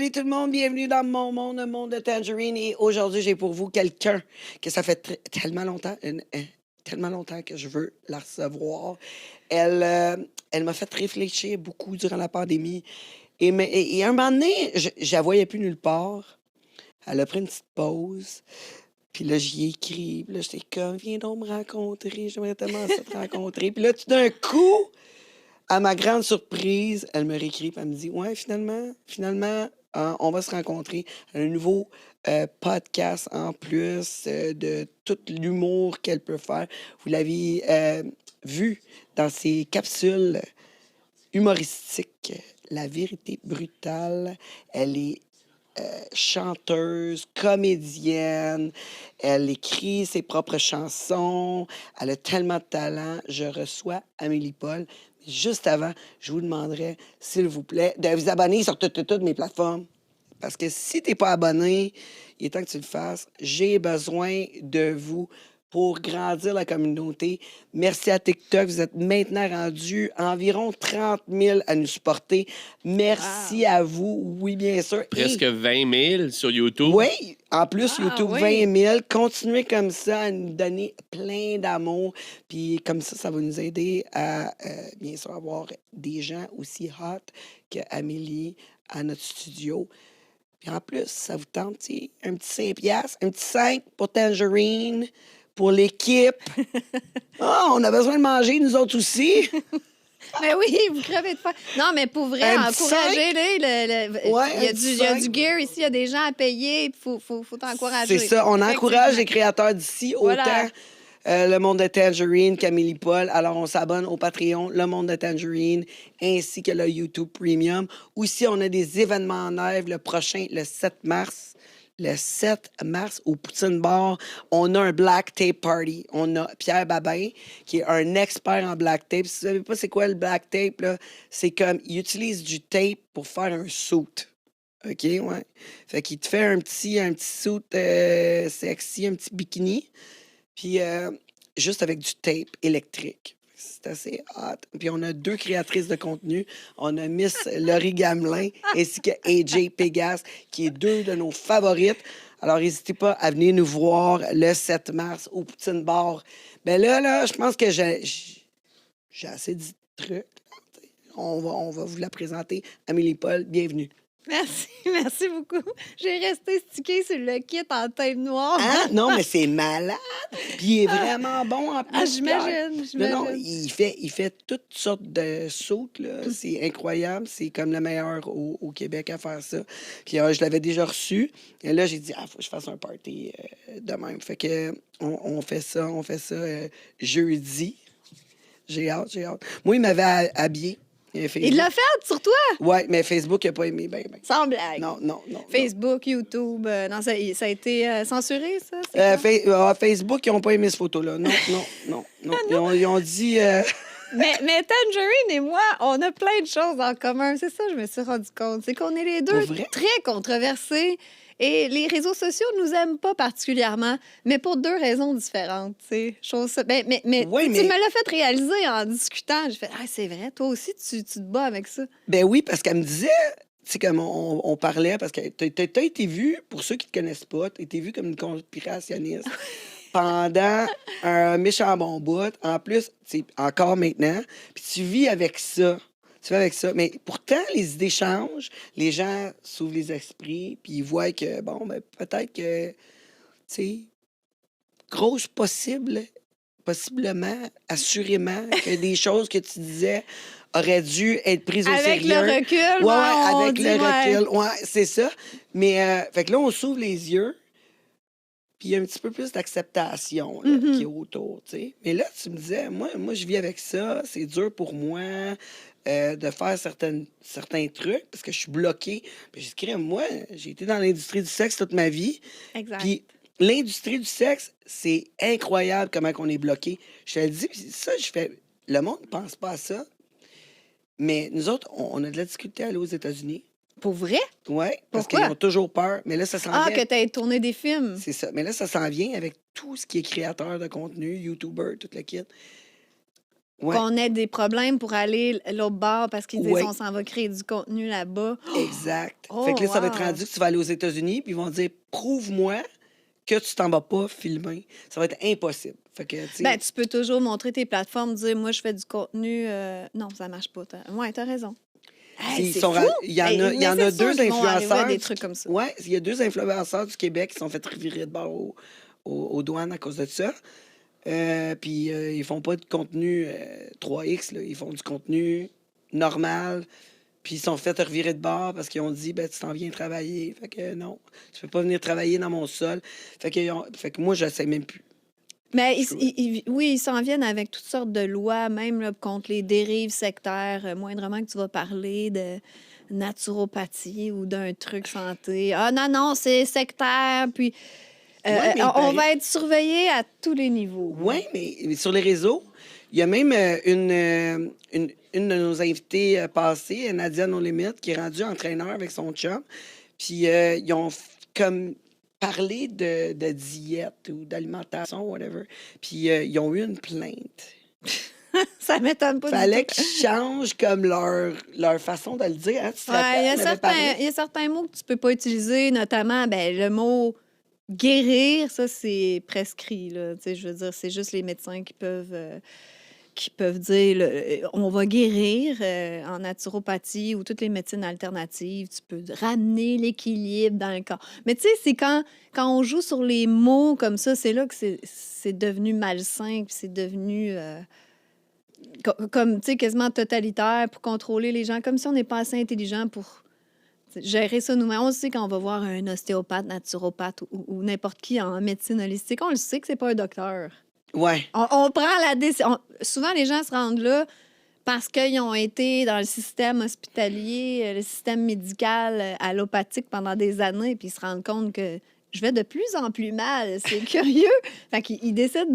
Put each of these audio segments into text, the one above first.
Salut tout le monde, bienvenue dans mon monde, le monde de Tangerine. Et aujourd'hui, j'ai pour vous quelqu'un que ça fait tellement longtemps que je veux la recevoir. Elle m'a fait réfléchir beaucoup durant la pandémie. Et un moment donné, je la voyais plus nulle part. Elle a pris une petite pause. Puis là, j'y ai écrit. Puis là, j'étais comme, viens donc me rencontrer. J'aimerais tellement ça te rencontrer. Puis là, tout d'un coup, à ma grande surprise, elle me réécrit et elle me dit, ouais, finalement, on va se rencontrer. Un nouveau podcast en plus de tout l'humour qu'elle peut faire. Vous l'avez vu dans ses capsules humoristiques. La vérité brutale. Elle est chanteuse, comédienne, elle écrit ses propres chansons, elle a tellement de talent. Je reçois Amélie Paul. Mais juste avant, je vous demanderais, s'il vous plaît, de vous abonner sur toutes mes plateformes. Parce que si tu n'es pas abonné, il est temps que tu le fasses. J'ai besoin de vous pour grandir la communauté. Merci à TikTok. Vous êtes maintenant rendus environ 30 000 à nous supporter. Merci à vous. Oui, bien sûr. Presque 20 000 sur YouTube. Oui, en plus, YouTube, oui. 20 000. Continuez comme ça à nous donner plein d'amour. Puis comme ça va nous aider à, bien sûr, avoir des gens aussi hot qu'Amélie à notre studio. Puis en plus, ça vous tente, tu sais, un petit 5 piastres, un petit 5 pour Tangerine, pour l'équipe. On a besoin de manger, nous autres aussi. Mais oui, vous crevez de faim. Non, mais pour vrai, Un petit encouragez-les. Ouais, il, y a un du, petit il y a cinq. du gear ici, il y a des gens à payer. Il faut t'encourager. C'est ça, on encourage les Effectivement. créateurs d'ici Voilà. autant le monde de Tangerine qu'Amélie Paul. Alors, on s'abonne au Patreon, le monde de Tangerine, ainsi que le YouTube Premium. Aussi, on a des événements en live le prochain, le 7 mars. Le 7 mars, au Poutine Bar, on a un Black Tape Party. On a Pierre Babin, qui est un expert en Black Tape. Si vous ne savez pas c'est quoi le Black Tape, là, c'est comme, il utilise du tape pour faire un suit. OK, ouais. Fait qu'il te fait un petit suit sexy, un petit bikini. Puis juste avec du tape électrique. C'est assez hot. Puis on a 2 créatrices de contenu. On a Miss Laurie Gamelin ainsi que AJ Pégas, qui est 2 de nos favorites. Alors, n'hésitez pas à venir nous voir le 7 mars au Poutine Bar. Ben là, je pense que j'ai assez dit de trucs. On va vous la présenter. Amélie Paul, bienvenue. Merci beaucoup. J'ai resté stické sur le kit en tape noire. Hein? Non, mais c'est malade. Puis il est vraiment bon en plus. Ah, j'imagine. Non, il fait toutes sortes de sautes, là. C'est incroyable. C'est comme le meilleur au Québec à faire ça. Puis je l'avais déjà reçu. Et là, j'ai dit, faut que je fasse un party de même. Fait que on fait ça jeudi. J'ai hâte. Moi, il m'avait habillé. Il l'a fait sur toi? Oui, mais Facebook n'a pas aimé. Ben. Sans blague. Non. Facebook, YouTube, non, ça a été censuré, ça? C'est quoi? Facebook, ils n'ont pas aimé cette photo-là. Non. Ils ont dit... Mais Tangerine et moi, on a plein de choses en commun. C'est ça, je me suis rendu compte. C'est qu'on est les deux Pour vrai? très controversés. Et les réseaux sociaux ne nous aiment pas particulièrement, mais pour 2 raisons différentes. Mais Oui, tu me l'as fait réaliser en discutant. J'ai fait, c'est vrai, toi aussi, tu te bats avec ça. Ben oui, parce qu'elle me disait, tu sais, comme on parlait, parce que t'as été vue, pour ceux qui te connaissent pas, t'as été vue comme une conspirationniste pendant un méchant bon bout. En plus, encore maintenant, puis tu vis avec ça. Mais pourtant, les idées changent, les gens s'ouvrent les esprits, puis ils voient que, bon, ben, peut-être que, tu sais, possiblement, assurément, que des choses que tu disais auraient dû être prises au Avec sérieux. le recul, Ouais, on avec dit, le ouais. recul. Ouais, c'est ça. Mais, fait que là, on s'ouvre les yeux, puis il y a un petit peu plus d'acceptation là, qui est autour, tu sais. Mais là, tu me disais, moi, je vis avec ça, c'est dur pour moi de faire certains trucs parce que je suis bloquée. Puis j'ai dit, moi, j'ai été dans l'industrie du sexe toute ma vie. Exact. Puis l'industrie du sexe, c'est incroyable comment on est bloqué. Je te le dis, puis ça, je fais... Le monde ne pense pas à ça. Mais nous autres, on a de la difficulté à aller aux États-Unis. Pour vrai? Oui, parce Pourquoi? qu'ils ont toujours peur. Mais là, ça s'en vient. Que tu aies tourné des films. C'est ça. Mais là, ça s'en vient avec tout ce qui est créateur de contenu, YouTuber, tout le kit. Ouais, qu'on ait des problèmes pour aller l'autre bord parce qu'ils disent ouais, on s'en va créer du contenu là-bas. exact. Fait Oh, que là, ça va être wow! rendu que tu vas aller aux États-Unis, puis ils vont dire prouve-moi que tu t'en vas pas filmer. Ça va être impossible. Fait que, tu Ben, sais, tu peux toujours montrer tes plateformes, dire moi, je fais du contenu. Non, ça marche pas. Ouais, t'as raison. Hey, ils c'est sont fou! il y en Hey, a, il y mais en c'est a sûr deux qu'ils vont arriver à influenceurs. des trucs comme ça. Ouais, il y a deux influenceurs du Québec qui sont fait revirer de bord aux douanes à cause de ça. Puis ils font pas de contenu 3X, là. Ils font du contenu normal. Puis ils sont fait revirer de bord parce qu'ils ont dit ben tu t'en viens travailler. Fait que non, tu peux pas venir travailler dans mon sol. Fait que moi je sais même plus. Mais Je- oui, ils s'en viennent avec toutes sortes de lois, même là, contre les dérives sectaires. Moindrement que tu vas parler de naturopathie ou d'un truc santé. Ah non, non, c'est sectaire. Puis Ouais, mais il on paraît. va être surveillé à tous les niveaux. Ouais, mais sur les réseaux, il y a même une de nos invitées passées, Nadia No Limit, qui est rendue entraîneur avec son chum. Puis ils ont comme parlé de diète ou d'alimentation, whatever. Puis ils ont eu une plainte. Ça m'étonne pas du Fallait tout. qu'ils changent comme leur façon de le dire. Hein? Tu te Ouais, rappelles, on avait parlé? il y a certains mots que tu peux pas utiliser, notamment ben, le mot guérir, ça c'est prescrit. Là. Tu sais, je veux dire, c'est juste les médecins qui peuvent dire on va guérir en naturopathie ou toutes les médecines alternatives. Tu peux ramener l'équilibre dans le corps. Mais tu sais, c'est quand on joue sur les mots comme ça, c'est là que c'est devenu malsain, puis c'est devenu comme, tu sais, quasiment totalitaire pour contrôler les gens, comme si on n'est pas assez intelligent pour gérer ça nous-mêmes. On le sait quand on va voir un ostéopathe, naturopathe ou n'importe qui en médecine holistique, on le sait que c'est pas un docteur. Ouais. On prend la décision. Souvent, les gens se rendent là parce qu'ils ont été dans le système hospitalier, le système médical allopathique pendant des années, puis ils se rendent compte que je vais de plus en plus mal. C'est curieux. Fait qu'ils décident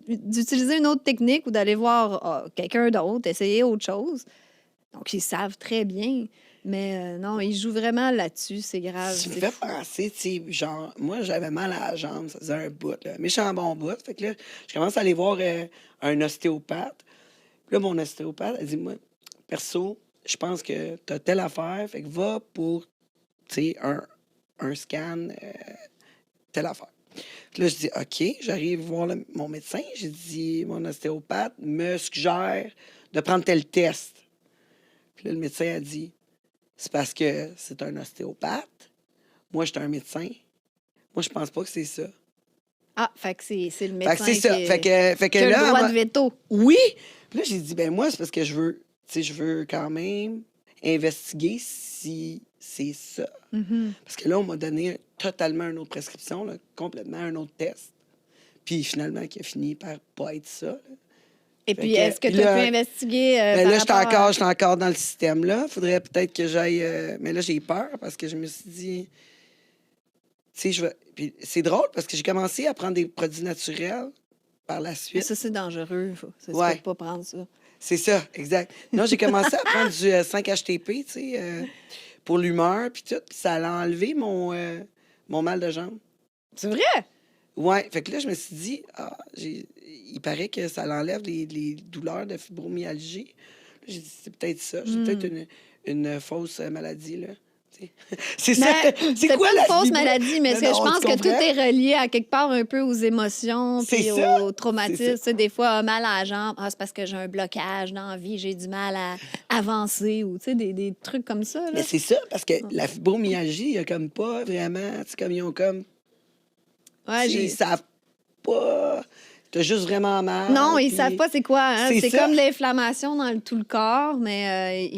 d'utiliser une autre technique ou d'aller voir quelqu'un d'autre, essayer autre chose. Donc, ils savent très bien. Mais non, ils jouent vraiment là-dessus. C'est grave. Tu me C'est fais fou. penser, tu sais, genre, moi, j'avais mal à la jambe, ça faisait un bout, là. Méchant bon bout. Fait que là, je commence à aller voir un ostéopathe. Puis là, mon ostéopathe, elle dit, moi, perso, je pense que t'as telle affaire, fait que va pour, tu sais, un scan, telle affaire. Puis là, je dis, OK, j'arrive voir mon médecin. J'ai dit, mon ostéopathe me suggère de prendre tel test. Puis là, le médecin a dit, c'est parce que c'est un ostéopathe. Moi, je suis un médecin. Moi, je pense pas que c'est ça. Ah, fait que c'est le Fait que médecin c'est ça. Fait que qui a le là, droit de veto. oui. Puis là, j'ai dit, ben moi, c'est parce que je veux, tu sais, je veux quand même investiguer si c'est ça. Mhm. Parce que là, on m'a donné totalement une autre prescription, là, complètement un autre test. Puis finalement, qui a fini par pas être ça. Là. Et Fait puis, que, est-ce que puis tu as pu là, investiguer ben par là, rapport à... j'étais encore dans le système, là. Faudrait peut-être que j'aille... mais là, j'ai peur parce que je me suis dit... Tu sais, je vais... Puis c'est drôle parce que j'ai commencé à prendre des produits naturels par la Mais suite. ça, c'est dangereux. Tu Ouais. peux pas prendre ça. C'est ça, exact. Non, j'ai commencé à prendre du 5-HTP, tu sais, pour l'humeur, puis tout. Puis ça a enlevé mon mal de jambe. C'est vrai? Ouais, fait que là, je me suis dit, il paraît que ça enlève les douleurs de fibromyalgie. Là, j'ai dit, c'est peut-être ça. J'ai peut-être une fausse maladie, là. Tu sais. C'est ça. Mais C'est c'est quoi pas une la fausse fibro- maladie, mais Non, je non, pense tu que tout comprends? est relié à quelque part un peu aux émotions C'est puis ça. au C'est traumatisme. ça. Tu sais, des fois, mal à la jambe, c'est parce que j'ai un blocage dans la vie, j'ai du mal à avancer ou tu sais, des trucs comme ça. Là. Mais c'est ça, parce que la fibromyalgie, il y a comme pas vraiment, tu sais, comme ils ont comme, Ouais, tu sais, ils savent pas, t'as juste vraiment mal. Non, ils puis savent pas c'est quoi. Hein? c'est C'est ça. comme de l'inflammation dans tout le corps, mais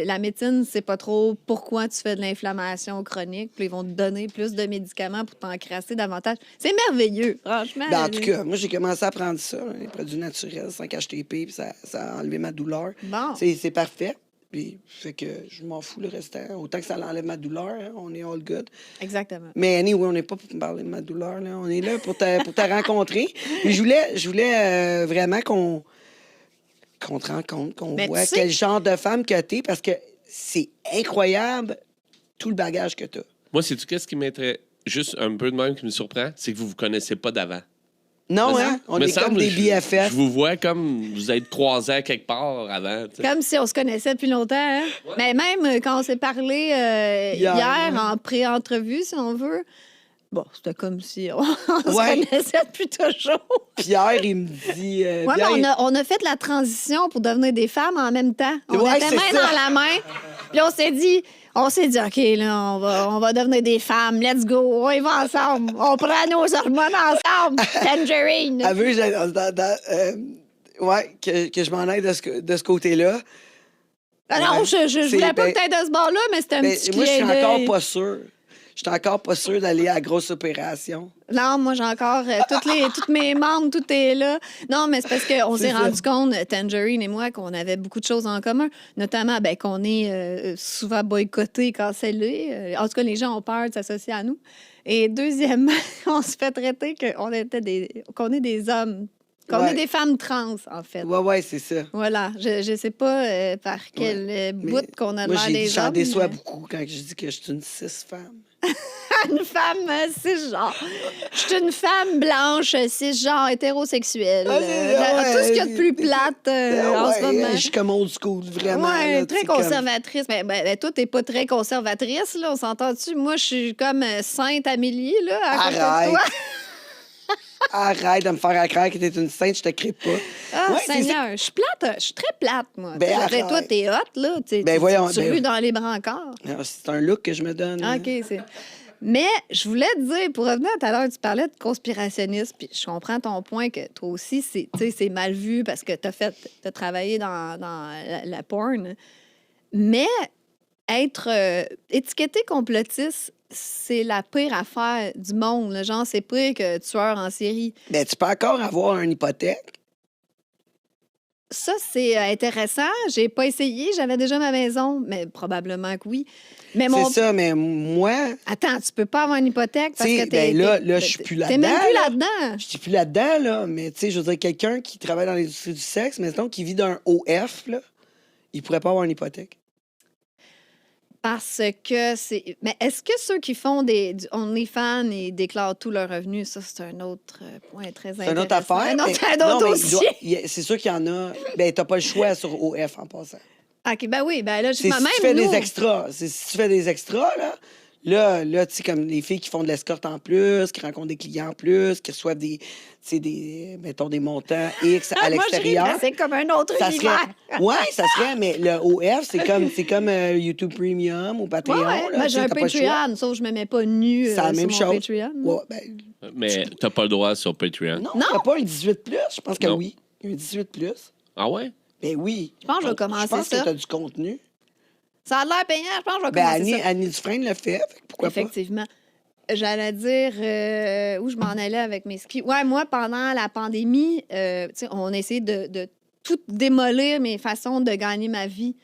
la médecine, c'est pas trop pourquoi tu fais de l'inflammation chronique. Puis ils vont te donner plus de médicaments pour t'encrasser davantage. C'est merveilleux, franchement. Ben, en tout cas, moi, j'ai commencé à prendre ça, là, les produits naturels, 5-HTP, puis ça a enlevé ma douleur. Bon. C'est parfait. Puis, fait que je m'en fous le restant. Autant que ça enlève ma douleur, hein, on est all good. Exactement. Mais anyway, on n'est pas pour me parler de ma douleur. Là. On est là pour te rencontrer. Mais je voulais vraiment qu'on te rencontre, qu'on Mais tu voit sais- quel genre de femme que t'es, parce que c'est incroyable tout le bagage que t'as. Moi, c'est-tu qu'est-ce qui m'intéresse? Juste un peu de même qui me surprend, c'est que vous vous connaissez pas d'avant. Non, Me hein? semble- On me est comme semble, des BFF. Je vous vois comme vous êtes croisés quelque part avant. tu sais. Comme si on se connaissait depuis longtemps. Hein? Mais même quand on s'est parlé hier ouais. en pré-entrevue, si on veut, bon, c'était comme si on Ouais. se connaissait depuis toujours. Pierre, il me dit... Ouais, mais Pierre, on a fait la transition pour devenir des femmes en même temps. On Ouais, était c'est main ça. dans la main. Puis on s'est dit, OK, là, on va devenir des femmes. Let's go. On y va ensemble. On prend nos hormones ensemble. Tangerine. elle veut ouais, que je m'en aille de ce côté-là. Ah non, Ouais. je voulais pas Ben, que t'aies de ce bord-là, mais c'était un Ben, petit moi, je suis clin encore d'œil. pas sûr. Je suis encore pas sûr d'aller à la grosse opération. Non, moi, j'ai encore toutes mes membres, tout est là. Non, mais c'est parce qu'on C'est s'est ça. rendu compte, Tangerine et moi, qu'on avait beaucoup de choses en commun. Notamment, qu'on est souvent boycottés, cancellés. En tout cas, les gens ont peur de s'associer à nous. Et deuxièmement, on se fait traiter qu'on est des hommes, qu'on Ouais. est des femmes trans, en fait. Ouais, c'est ça. Voilà. Je sais pas par quel bout Mais qu'on a moi, l'air j'ai dit, des j'en hommes. déçois mais- beaucoup quand je dis que je suis une cis-femme. Une femme cisgenre. Je suis une femme blanche, cisgenre, hétérosexuelle. Ah, c'est- ouais, tout ce qu'il y a de plus plate en ce moment. Je suis comme old school, vraiment. Ouais, là, très tu sais, comme- conservatrice. Mais toi, t'es pas très conservatrice, là, on s'entend-tu? Moi, je suis comme Sainte Amélie, là, à côté de Arrête. toi. Arrête de me faire croire que t'es une sainte, je te crée pas. Ah, Ouais, c'est ça. Seigneur, je suis plate, je suis très plate, moi. Ben, Tu sais, arrête. toi, t'es hot, là. Ben, voyons, Tu ben- rues dans les brancards. Alors, c'est un look que je me donne. Ah, OK, c'est... Mais je voulais te dire, pour revenir tout à l'heure, tu parlais de conspirationniste, puis je comprends ton point que toi aussi, c'est mal vu parce que t'as travaillé dans la porn. Mais être étiqueté complotiste, c'est la pire affaire du monde. Là. Genre, c'est pire que tueur en série. Ben, tu peux encore avoir une hypothèque. Ça, c'est intéressant. J'ai pas essayé. J'avais déjà ma maison, mais probablement que oui. Mais mon... C'est ça, mais moi, Attends, tu peux pas avoir une hypothèque parce T'sais, que t'es... ben là, je suis plus T'es même là-dedans, plus là. là-dedans. je suis plus là-dedans, là, mais tu sais, je veux dire, quelqu'un qui travaille dans l'industrie du sexe, maintenant, qui vit d'un OF, là, il pourrait pas avoir une hypothèque. Parce que c'est... Mais est-ce que ceux qui font du OnlyFans et déclarent tous leurs revenus, ça, c'est un autre point très intéressant. C'est une autre affaire. Un autre, mais- un autre non, mais dossier. c'est sûr qu'il y en a. Ben, t'as pas le choix sur OF en passant. OK, ben oui, ben là, C'est même si tu fais nous... des extras. Si tu fais des extras, là, tu sais, comme les filles qui font de l'escorte en plus, qui rencontrent des clients en plus, qui reçoivent mettons, des montants X à Moi, je ris, l'extérieur. mais c'est comme un autre Ça univers. serait. Ouais, ça serait, mais le OF, c'est comme YouTube Premium ou Patreon. Ouais, là, moi, tu j'ai sais, un t'as pas le choix. Patreon, sauf que je me mets pas nu C'est la sur même mon chose. Patreon. Ouais, ben, Mais t'as pas le droit sur Patreon. non, Non. t'as pas un 18 plus? Je pense que Non. oui. Un 18 plus. Ah ouais? Ben oui. Je pense que je vais commencer Je pense ça. que t'as du contenu. Ça a l'air payant, je pense que je vais Ben, commencer ça. Annie Dufresne le fait, fait que pourquoi Effectivement. J'allais dire où je m'en allais avec mes skis. Ouais, moi, pendant la pandémie, tu sais, on a essayé de tout démolir mes façons de gagner ma vie.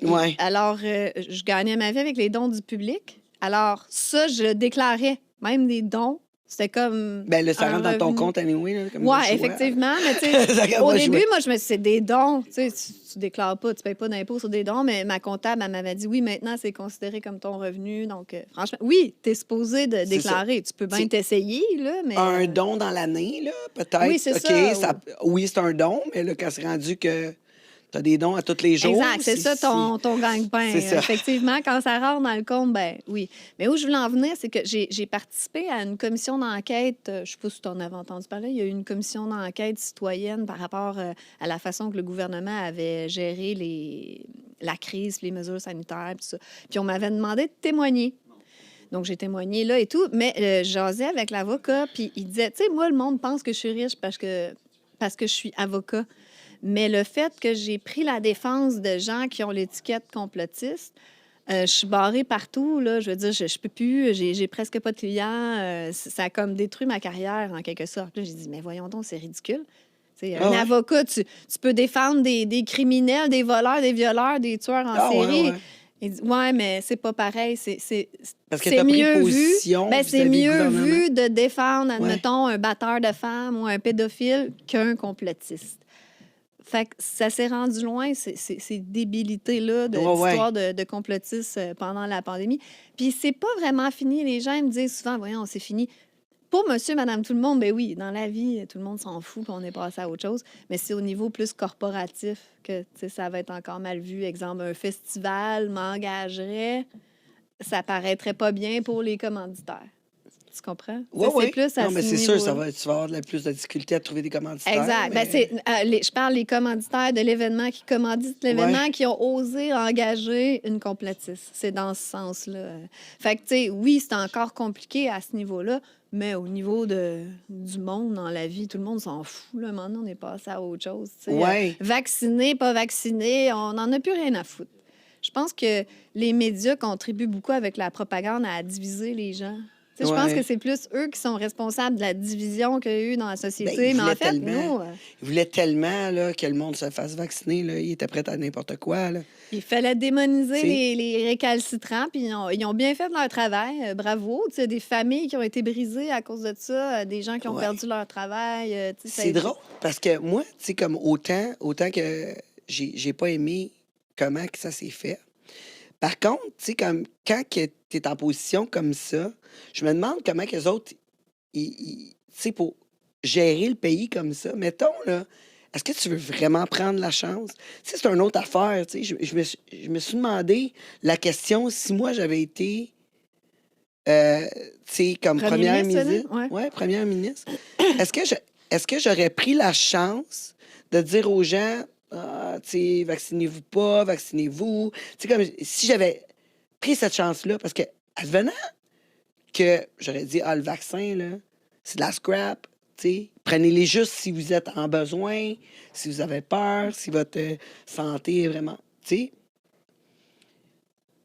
Ouais. Alors, je gagnais ma vie avec les dons du public. Alors, ça, je le déclarais. Même des dons, c'était comme. pas? Ben là, ça un rentre dans ton revenu. compte anyway. Là, comme Ouais, le choix. effectivement. Mais tu Ça sais, regarde au pas le début, choix. moi, je me suis dit, c'est des dons. Tu sais, tu déclares pas, tu payes pas d'impôts sur des dons, mais ma comptable, elle m'avait dit, oui, maintenant, c'est considéré comme ton revenu. Donc, franchement, oui, tu es supposé de déclarer. Tu peux bien C'est- t'essayer, là, mais. Un don dans l'année, là, peut-être. Oui, c'est OK, ça. oui, c'est un don, mais là, quand c'est rendu que t'as des dons à tous les jours. Exact, c'est ça ton gagne-pain. C'est ça. Effectivement, quand ça rentre dans le compte, ben oui. Mais où je voulais en venir, c'est que j'ai participé à une commission d'enquête. Je ne sais pas si tu en avais entendu parler. Il y a eu une commission d'enquête citoyenne par rapport à la façon que le gouvernement avait géré la crise, les mesures sanitaires, tout ça. Puis on m'avait demandé de témoigner. Donc, j'ai témoigné là et tout. Mais je jasais avec l'avocat, puis il disait, tu sais, moi, le monde pense que je suis riche parce que je suis avocat. Mais le fait que j'ai pris la défense de gens qui ont l'étiquette complotiste, je suis barrée partout. Là. Je veux dire, je peux plus, j'ai presque pas de clients. Ça a comme détruit ma carrière, en quelque sorte. Là, j'ai dit, mais voyons donc, c'est ridicule. C'est un ouais. avocat, tu peux défendre des criminels, des voleurs, des violeurs, des tueurs en Ah, ouais, série. ouais. Il dit, ouais, mais c'est pas pareil. Parce que c'est t'as pris mieux position vu. Ben, c'est vis-à-vis du mieux gouvernement. vu de défendre, admettons, un batteur de femmes ou un pédophile qu'un complotiste. Fait que ça s'est rendu loin, ces débilités-là d'histoire de complotistes pendant la pandémie. Puis c'est pas vraiment fini. Les gens me disent souvent, voyons, c'est fini. pour monsieur, madame, tout le monde, ben oui, dans la vie, tout le monde s'en fout, puis on est passé à autre chose. Mais c'est au niveau plus corporatif que, tu sais, ça va être encore mal vu. Exemple, un festival m'engagerait, ça paraîtrait pas bien pour les commanditaires. Tu comprends? Tu Oui, sais, oui. c'est plus à Non, mais ce c'est sûr, niveau-là. tu vas avoir plus de difficulté à trouver des commanditaires. Exact. Ben, Mais... je parle des commanditaires de l'événement qui commanditent l'événement, Ouais. qui ont osé engager une complétiste. C'est dans ce sens-là. Fait que, tu sais, oui, c'est encore compliqué à ce niveau-là, mais au niveau du monde dans la vie, tout le monde s'en fout. Là. Maintenant, on est passé à autre chose. Tu sais. Ouais. Vacciné, pas vacciné, on n'en a plus rien à foutre. Je pense que les médias contribuent beaucoup avec la propagande à diviser les gens. Tu sais, je pense Ouais. que c'est plus eux qui sont responsables de la division qu'il y a eu dans la Ben, société. ils Mais en voulaient fait, tellement, nous, ils voulaient tellement là, que le monde se fasse vacciner. Là. Ils étaient prêts à n'importe quoi. Là. il fallait démoniser Tu sais. les récalcitrants, puis ils ont bien fait leur travail. Bravo. Tu sais, des familles qui ont été brisées à cause de ça, des gens qui ont Ouais. perdu leur travail. Tu sais, ça a C'est été- drôle parce que moi, tu sais, comme autant que j'ai pas aimé comment que ça s'est fait. Par contre, tu sais, comme quand tu es en position comme ça, je me demande comment que les autres, tu sais, pour gérer le pays comme ça, mettons, là, est-ce que tu veux vraiment prendre la chance? Tu sais, c'est une autre affaire, tu sais. Je me suis demandé la question si moi j'avais été, tu sais, comme Premier première ministre, ministre. là? Ouais. Ouais, première ministre. Est-ce que est-ce que j'aurais pris la chance de dire aux gens, ah, tu sais, vaccinez-vous pas, vaccinez-vous. Tu sais, comme si j'avais pris cette chance-là, parce que, advenant que j'aurais dit, ah, le vaccin, là, c'est de la scrap, tu sais, prenez-les juste si vous êtes en besoin, si vous avez peur, si votre santé est vraiment, tu sais.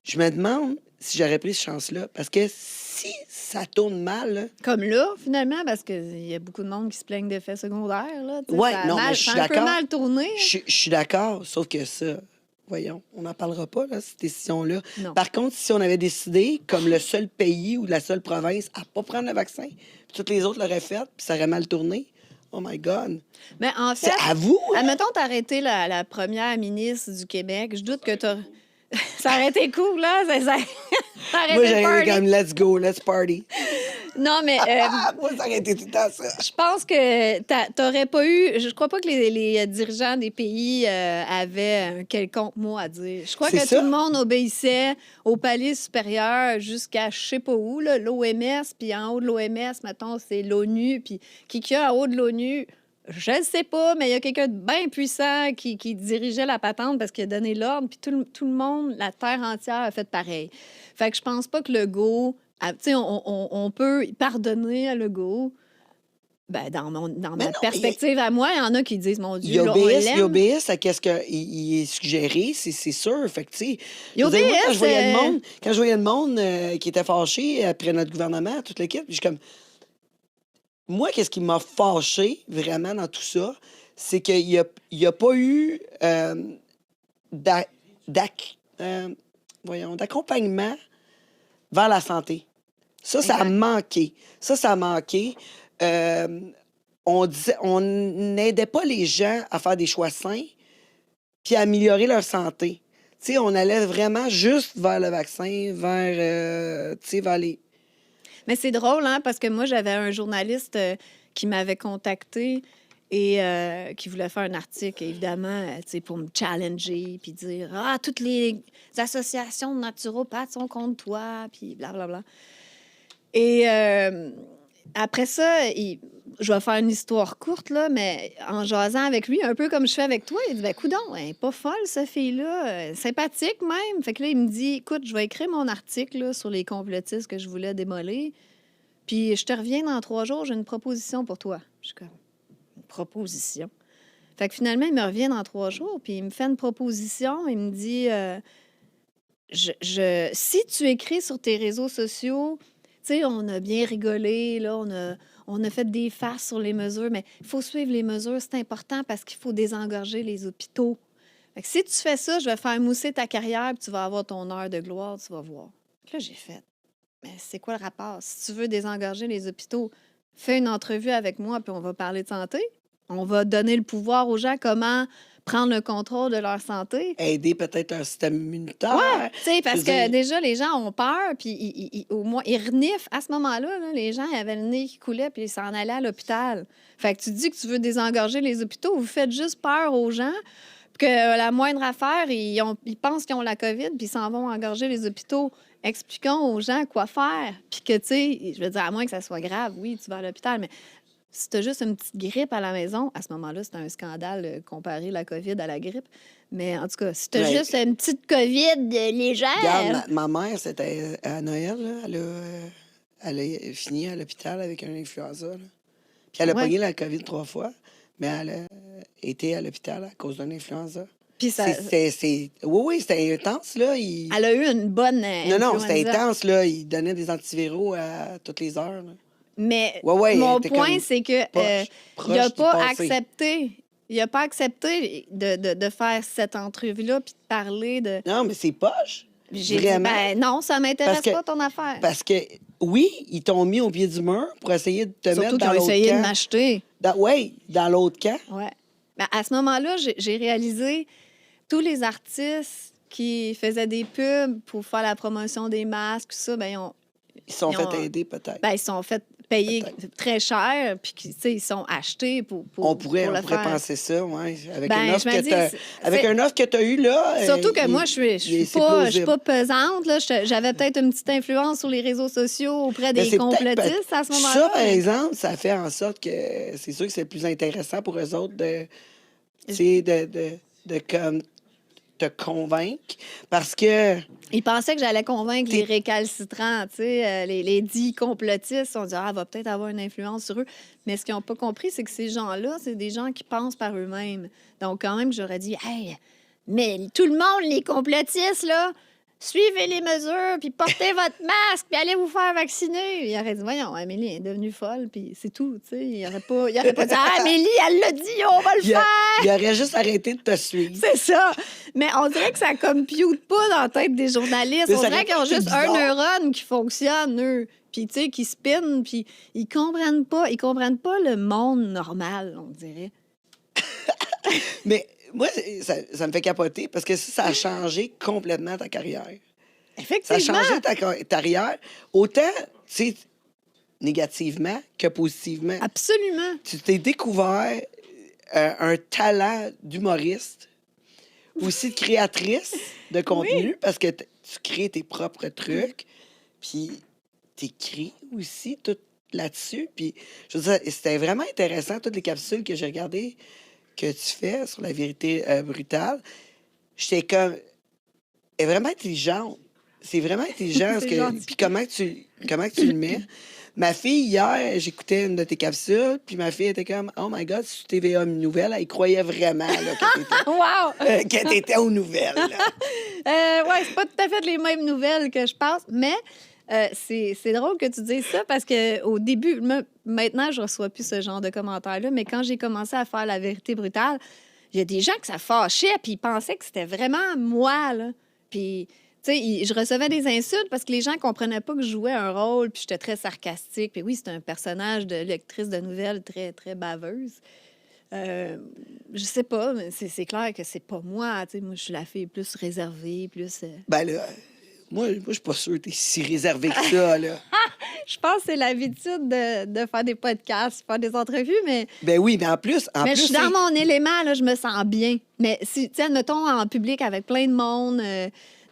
Je me demande si j'aurais pris cette chance-là, parce que si ça tourne mal, là, Comme là, finalement, parce qu'il y a beaucoup de monde qui se plaignent d'effets secondaires. Là, tu sais, ouais, ça a non, mais je suis ça a un peu d'accord. mal tourné. Je suis d'accord, sauf que ça, voyons, on n'en parlera pas, là, cette décision-là. Non. Par contre, si on avait décidé, comme le seul pays ou la seule province, à pas prendre le vaccin, puis toutes les autres l'auraient fait, puis ça aurait mal tourné, oh my God. Mais en C'est fait, à vous, hein? admettons, t'as arrêté la première ministre du Québec. Je doute que t'as... Ça aurait été cool, là. Ça aurait Moi, été le j'aurais party. dit comme, let's go, let's party. Non, mais Ah, moi, ça aurait été tout le temps ça. je pense que t'aurais pas eu... Je crois pas que les dirigeants des pays avaient un quelconque mot à dire. Je crois C'est que ça. tout le monde obéissait au palier supérieur jusqu'à je sais pas où, là, l'OMS, puis en haut de l'OMS, mettons, c'est l'ONU, puis qui qu'il y a en haut de l'ONU... Je ne sais pas, mais il y a quelqu'un de bien puissant qui dirigeait la patente parce qu'il a donné l'ordre, puis tout le monde, la terre entière a fait pareil. Fait que je pense pas que Legault... Tu sais, on peut pardonner à Legault. Ben, dans Mais ma non, mais perspective à moi, il y en a qui disent, mon il Dieu, là, on il l'aime. obéisse à qu'est-ce qu'il est suggéré, c'est sûr. Fait que, tu sais, Il je veux dire, moi, quand obéisse, je voyais le monde, qui était fâché après notre gouvernement, toute l'équipe, je suis comme, moi, qu'est-ce qui m'a fâché vraiment dans tout ça, c'est qu'il n'y a pas eu d'a- d'ac- d'accompagnement vers la santé. Ça a Exact. manqué. Ça a manqué. On n'aidait pas les gens à faire des choix sains puis à améliorer leur santé. Tu sais, on allait vraiment juste vers le vaccin, vers les... Mais c'est drôle, hein, parce que moi, j'avais un journaliste qui m'avait contacté et qui voulait faire un article, évidemment, tu sais, pour me challenger, puis dire « Ah, toutes les associations de naturopathes sont contre toi, puis blablabla. » Et après ça, je vais faire une histoire courte, là, mais en jasant avec lui, un peu comme je fais avec toi, il dit « Ben, coudonc, elle est pas folle, cette fille-là, sympathique même. » Fait que là, il me dit « Écoute, je vais écrire mon article là, sur les complotistes que je voulais démolir, puis je te reviens dans 3 jours, j'ai une proposition pour toi. » Je suis comme « Une proposition? » Fait que finalement, il me revient dans 3 jours, puis il me fait une proposition, il me dit si tu écris sur tes réseaux sociaux, tu sais, on a bien rigolé, là, on a fait des farces sur les mesures, mais il faut suivre les mesures, c'est important parce qu'il faut désengorger les hôpitaux. Fait que si tu fais ça, je vais faire mousser ta carrière, puis tu vas avoir ton heure de gloire, tu vas voir. Là, j'ai fait, mais c'est quoi le rapport? Si tu veux désengorger les hôpitaux, fais une entrevue avec moi, puis on va parler de santé. On va donner le pouvoir aux gens comment prendre le contrôle de leur santé. Aider peut-être un système immunitaire. Ouais, tu sais, parce Je veux que dire- déjà, les gens ont peur, puis au moins, ils reniflent. À ce moment-là, là, les gens ils avaient le nez qui coulait, puis ils s'en allaient à l'hôpital. Fait que tu dis que tu veux désengorger les hôpitaux, vous faites juste peur aux gens, puis que la moindre affaire, ils pensent qu'ils ont la COVID, puis ils s'en vont engorger les hôpitaux. Expliquons aux gens quoi faire. Puis que, tu sais, je veux dire, à moins que ça soit grave, oui, tu vas à l'hôpital, mais si tu as juste une petite grippe à la maison, à ce moment-là, c'est un scandale comparer la COVID à la grippe. Mais en tout cas, si tu as Ouais. juste une petite COVID légère. Regarde, ma mère, c'était à Noël, là, elle a fini à l'hôpital avec un influenza. Là. Puis elle a Ouais. pogné la COVID 3 fois, mais elle a été à l'hôpital à cause d'un influenza. Puis ça, Oui, c'était intense, là. elle a eu une bonne Non, c'était influenza. intense, là. Il donnait des antiviraux à toutes les heures. Là. Mais Ouais, mon elle était point, comme c'est que proche il n'a du pas passé. accepté. Il n'a pas accepté de faire cette entrevue-là puis de parler de. Non, mais c'est poche. J'ai dit, Vraiment. ben non, ça m'intéresse Parce que- pas ton affaire. Parce que, oui, ils t'ont mis au pied du mur pour essayer de te Surtout mettre qu'ils dans ont l'autre essayé de camp. m'acheter. Oui, dans l'autre camp. Ouais. Ben, à ce moment-là, j'ai réalisé tous les artistes qui faisaient des pubs pour faire la promotion des masques, tout ça, ben, Ils se sont Ils ont- fait aider, peut-être. ils sont fait payer Peut-être. très cher, puis tu sais, ils sont achetés pour on pourrait le faire. penser ça, oui. Avec Ben, une offre je me que dis, t'as- avec c'est- une offre que tu as eue, là. Surtout que il- moi, je il- suis c'est pas, je suis plausible. pas pesante. Là. J'avais peut-être une petite influence sur les réseaux sociaux auprès Mais des c'est peut-être- complotistes à ce moment-là. Ça, par mais- exemple, ça fait en sorte que c'est sûr que c'est plus intéressant pour eux autres tu sais, de comme te convaincre. Parce que, Ils pensaient que j'allais convaincre T'es- les récalcitrants, tu sais, les dits complotistes. On dit, ah, elle va peut-être avoir une influence sur eux. Mais ce qu'ils n'ont pas compris, c'est que ces gens-là, c'est des gens qui pensent par eux-mêmes. Donc, quand même, j'aurais dit, hey, mais tout le monde, les complotistes, là, suivez les mesures, puis portez votre masque, puis allez vous faire vacciner. Il aurait dit, voyons, Amélie est devenue folle, puis c'est tout, tu sais. Il n'aurait pas dit, ah, Amélie, elle l'a dit, on va le il, faire. il aurait juste arrêté de te suivre. C'est ça. Mais on dirait que ça compute pas dans la tête des journalistes. Mais On ça dirait aurait qu'ils ont été juste un bizarre. neurone qui fonctionne, eux. Puis, tu sais, qui spin, puis ils comprennent pas le monde normal, on dirait. Mais moi, ça me fait capoter parce que ça a changé complètement ta carrière. Ça a Effectivement. changé ta carrière, autant, tu sais, négativement que positivement. Absolument. Tu t'es découvert un talent d'humoriste, aussi de créatrice de contenu, parce que tu crées tes propres trucs, puis t'écris aussi tout là-dessus. Puis, je veux dire, c'était vraiment intéressant, toutes les capsules que j'ai regardées que tu fais sur la vérité brutale. J'étais comme... Elle est vraiment intelligente. C'est vraiment intelligent. C'est gentil. Puis comment que tu le mets. Ma fille, hier, j'écoutais une de tes capsules, puis ma fille était comme « Oh my God, c'est sur TVA Nouvelles. » Elle croyait vraiment là, Wow! que t'étais aux nouvelles. là. Ouais, c'est pas tout à fait les mêmes nouvelles que je pense, mais c'est drôle que tu dises ça parce que au début, maintenant, je reçois plus ce genre de commentaires-là, mais quand j'ai commencé à faire la vérité brutale, il y a des gens que ça fâchait, puis ils pensaient que c'était vraiment moi, là. Puis, tu sais, je recevais des insultes parce que les gens comprenaient pas que je jouais un rôle, puis j'étais très sarcastique. Puis oui, c'est un personnage de lectrice de nouvelles très, très baveuse. Je sais pas, mais c'est clair que c'est pas moi. Tu sais, moi, je suis la fille plus réservée, plus... Ben là, moi je suis pas sûr que t'es si réservé que ça, là. Je pense que c'est l'habitude de faire des podcasts, faire des entrevues, mais, Ben oui, mais en plus... je suis dans mon élément, là, je me sens bien. Mais si, tu sais, admettons, en public avec plein de monde,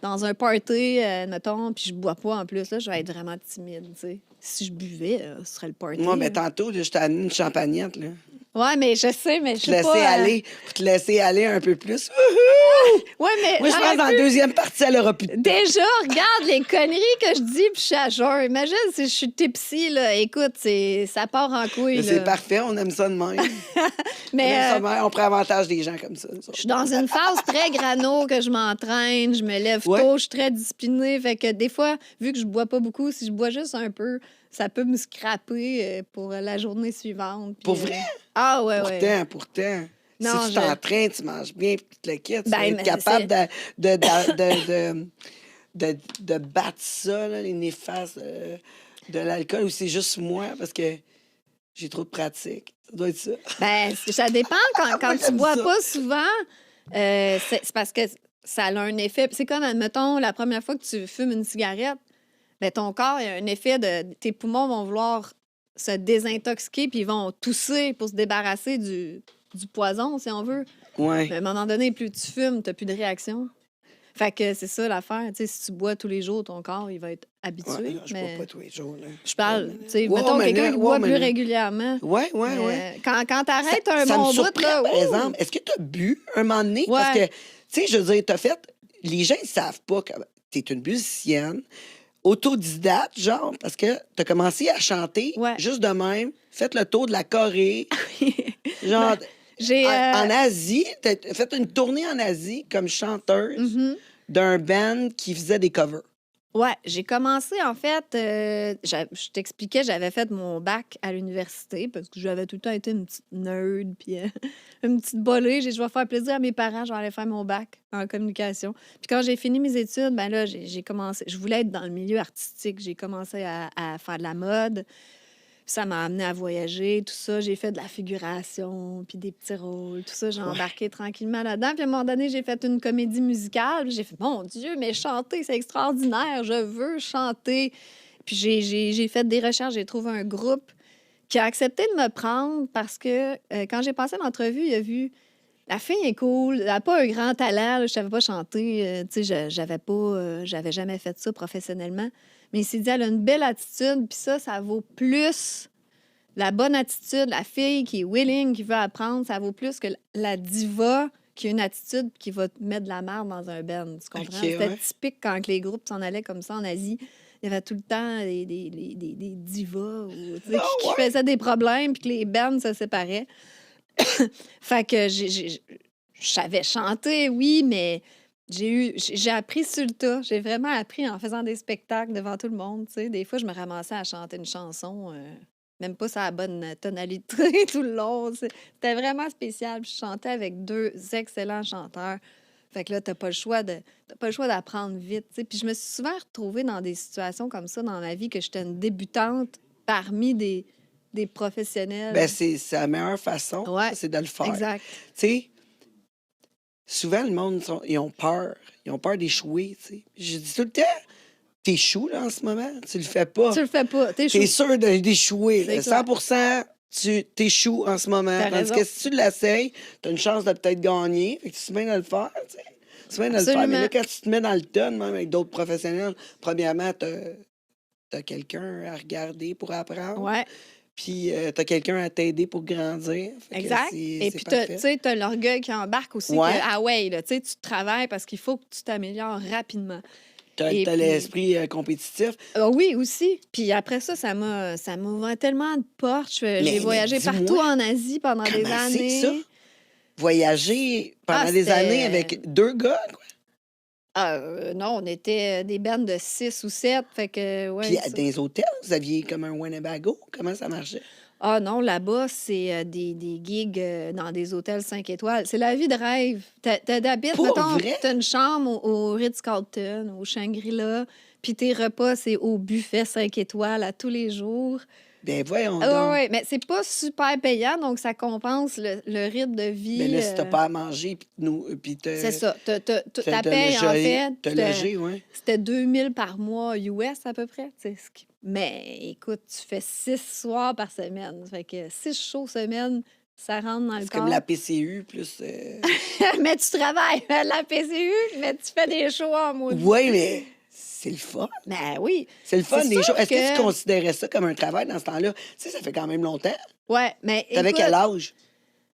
dans un party, admettons, puis je bois pas en plus, là, je vais être vraiment timide, tu sais. Si je buvais, ce serait le party. Moi, mais là. tantôt, là, je t'ai amené une champagnette, là. Ouais, mais je sais, mais je Te sais laisser pas... aller, pour te laisser aller un peu plus. Wouhou! Ouais, mais Moi, je j'aurais pense que dans la pu- deuxième partie, elle aura plus de temps. Déjà, regarde les conneries que je dis, puis je suis à jeun. Imagine si je suis tipsy, là. Écoute, ça part en couille, Mais là. c'est parfait, on aime ça de même. On Mais aime ça de même, on prend avantage des gens comme ça. nous autres. je suis dans une phase très grano que je m'entraîne, je me lève Ouais. tôt, je suis très disciplinée. Fait que des fois, vu que je bois pas beaucoup, si je bois juste un peu, ça peut me scraper pour la journée suivante. Puis, Pour vrai? Ah, ouais. Pourtant. Non, Si tu je- t'entraînes, tu manges bien, puis tu te le quittes, tu Ben, vas être mais capable de battre ça, là, les néfastes de l'alcool, ou c'est juste moi, parce que J'ai trop de pratique. Ça doit être ça. Ben, ça dépend. Quand Moi, tu j'aime bois ça. pas souvent, c'est parce que ça a un effet. C'est comme, admettons, la première fois que tu fumes une cigarette, ben, ton corps, il y a un effet de... Tes poumons vont vouloir se désintoxiquer puis ils vont tousser pour se débarrasser du poison, si on veut. Ouais. Mais à un moment donné, plus tu fumes, tu n'as plus de réaction. Fait que c'est ça l'affaire. Tu sais, si tu bois tous les jours, ton corps, il va être habitué. Ouais, là, je bois mais pas tous les jours. Là. je parle, tu sais, Ouais, mettons mais quelqu'un là, qui ouais, boit mais plus là. régulièrement. Ouais. Quand t'arrêtes un Ça me bon bout, surprend, là, par ouh! exemple. Est-ce que tu as bu un moment donné? Ouais. Parce que, tu sais, je veux dire, t'as fait... Les gens, ils savent pas que t'es une musicienne, autodidacte, genre, parce que t'as commencé à chanter Ouais. juste de même, fait le tour de la Corée, genre... J'ai... En Asie, t'as fait une tournée en Asie comme chanteuse mhm. d'un band qui faisait des covers. Ouais, j'ai commencé, en fait, je t'expliquais, j'avais fait mon bac à l'université parce que j'avais tout le temps été une petite nerd, puis une petite bolée. Je vais faire plaisir à mes parents, je vais aller faire mon bac en communication. Puis quand j'ai fini mes études, ben là, j'ai commencé, je voulais être dans le milieu artistique. J'ai commencé à faire de la mode. Ça m'a amené à voyager, tout ça. J'ai fait de la figuration, puis des petits rôles, tout ça. J'ai embarqué tranquillement là-dedans. Puis à un moment donné, j'ai fait une comédie musicale. Puis j'ai fait, mon Dieu, mais chanter, c'est extraordinaire. Je veux chanter. Puis j'ai fait des recherches. J'ai trouvé un groupe qui a accepté de me prendre parce que quand j'ai passé l'entrevue, il a vu... La fille est cool, elle n'a pas un grand talent, là, je ne savais pas chanter, tu sais, j'avais jamais fait ça professionnellement. Mais il s'est dit, elle a une belle attitude, puis ça vaut plus la bonne attitude, la fille qui est willing, qui veut apprendre, ça vaut plus que la diva qui a une attitude qui va te mettre de la merde dans un band. Tu comprends? Ok, C'était ouais. typique quand les groupes s'en allaient comme ça en Asie. Il y avait tout le temps des divas tu sais, qui ouais? faisaient des problèmes, puis que les bands se séparaient. Fait que je savais chanter, oui, mais j'ai appris sur le tas. J'ai vraiment appris en faisant des spectacles devant tout le monde. Tu sais. Des fois, je me ramassais à chanter une chanson, même pas sur la bonne tonalité tout le long. C'était vraiment spécial. Puis je chantais avec deux excellents chanteurs. Fait que là, t'as pas le choix d'apprendre vite. Tu sais. Puis je me suis souvent retrouvée dans des situations comme ça dans ma vie, que j'étais une débutante parmi des professionnels. Ben, c'est la meilleure façon, Ouais, c'est de le faire. exact. Tu sais, souvent, le monde, ils ont peur. Ils ont peur d'échouer, tu sais. Je dis tout le temps, t'échoues, là, en ce moment. Tu le fais pas. Tu le fais pas. T'es T'es chaud. sûr d'échouer. C'est Là. clair. 100%, tu t'échoues en ce moment. T'as Tandis raison. que si tu l'essayes, t'as une chance de peut-être gagner. Fait que tu sais bien de le faire, tu sais. Tu sais bien de le faire. Mais là, Absolument. quand tu te mets dans le ton, même avec d'autres professionnels, premièrement, t'as quelqu'un à regarder pour apprendre. Ouais, Puis t'as quelqu'un à t'aider pour grandir. Fait que exact. Et c'est puis, parfait. tu sais, t'as l'orgueil qui embarque aussi. Ouais. Que, ah ouais, là, tu sais, tu travailles parce qu'il faut que tu t'améliores rapidement. T'as Et puis- l'esprit compétitif. Ah oui, aussi. Puis après ça m'a ouvert tellement de portes. J'ai voyagé dis-moi, partout en Asie pendant des comment c'est années. ça? Voyager pendant Ah, des c'était- années avec deux gars, quoi. Non, on était des bandes de 6 ou 7. Fait que, ouais. Puis ça- dans les hôtels, vous aviez comme un Winnebago. Comment ça marchait? Ah non, là-bas, c'est des gigs dans des hôtels 5 étoiles. C'est la vie de rêve. T'habites, Pour mettons, vrai? t'as une chambre au Ritz-Carlton, au Shangri-La, puis tes repas, c'est au buffet 5 étoiles à tous les jours. Ben voyons Ah donc. ouais, mais c'est pas super payant, donc ça compense le rythme de vie. Mais là, si t'as pas à manger, puis C'est ça. Ta t'as paye, en fait, T'as logé, ouais. c'était 2000 par mois US à peu près. Tu sais, mais écoute, tu fais 6 soirs par semaine. Fait que 6 shows semaine, ça rentre dans le C'est corps. comme la PCU plus. Mais tu travailles à la PCU, mais tu fais des shows en mode. Oui, mais c'est le fun. Ben oui. C'est le fun C'est des sûr choses. Est-ce que que- tu considérais ça comme un travail dans ce temps-là? Tu sais, ça fait quand même longtemps. Ouais, mais T'avais écoute, quel âge?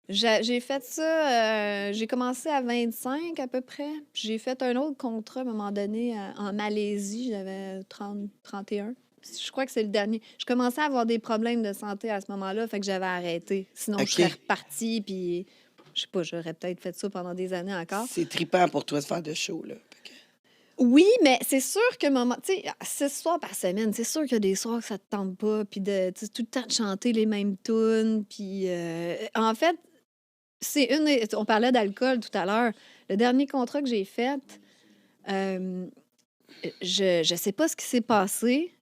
j'ai fait ça, j'ai commencé à 25 à peu près. Puis j'ai fait un autre contrat à un moment donné en Malaisie, j'avais 31. Je crois que c'est le dernier. Je commençais à avoir des problèmes de santé à ce moment-là, fait que j'avais arrêté. Sinon, OK. je serais repartie, puis je sais pas, j'aurais peut-être fait ça pendant des années encore. C'est trippant pour toi de faire de show, là. Fait que- Oui, mais c'est sûr que tu sais, 6 soirs par semaine, c'est sûr qu'il y a des soirs que ça te tente pas, puis tu sais, tout le temps de chanter les mêmes tunes, puis en fait, on parlait d'alcool tout à l'heure. Le dernier contrat que j'ai fait, je sais pas ce qui s'est passé.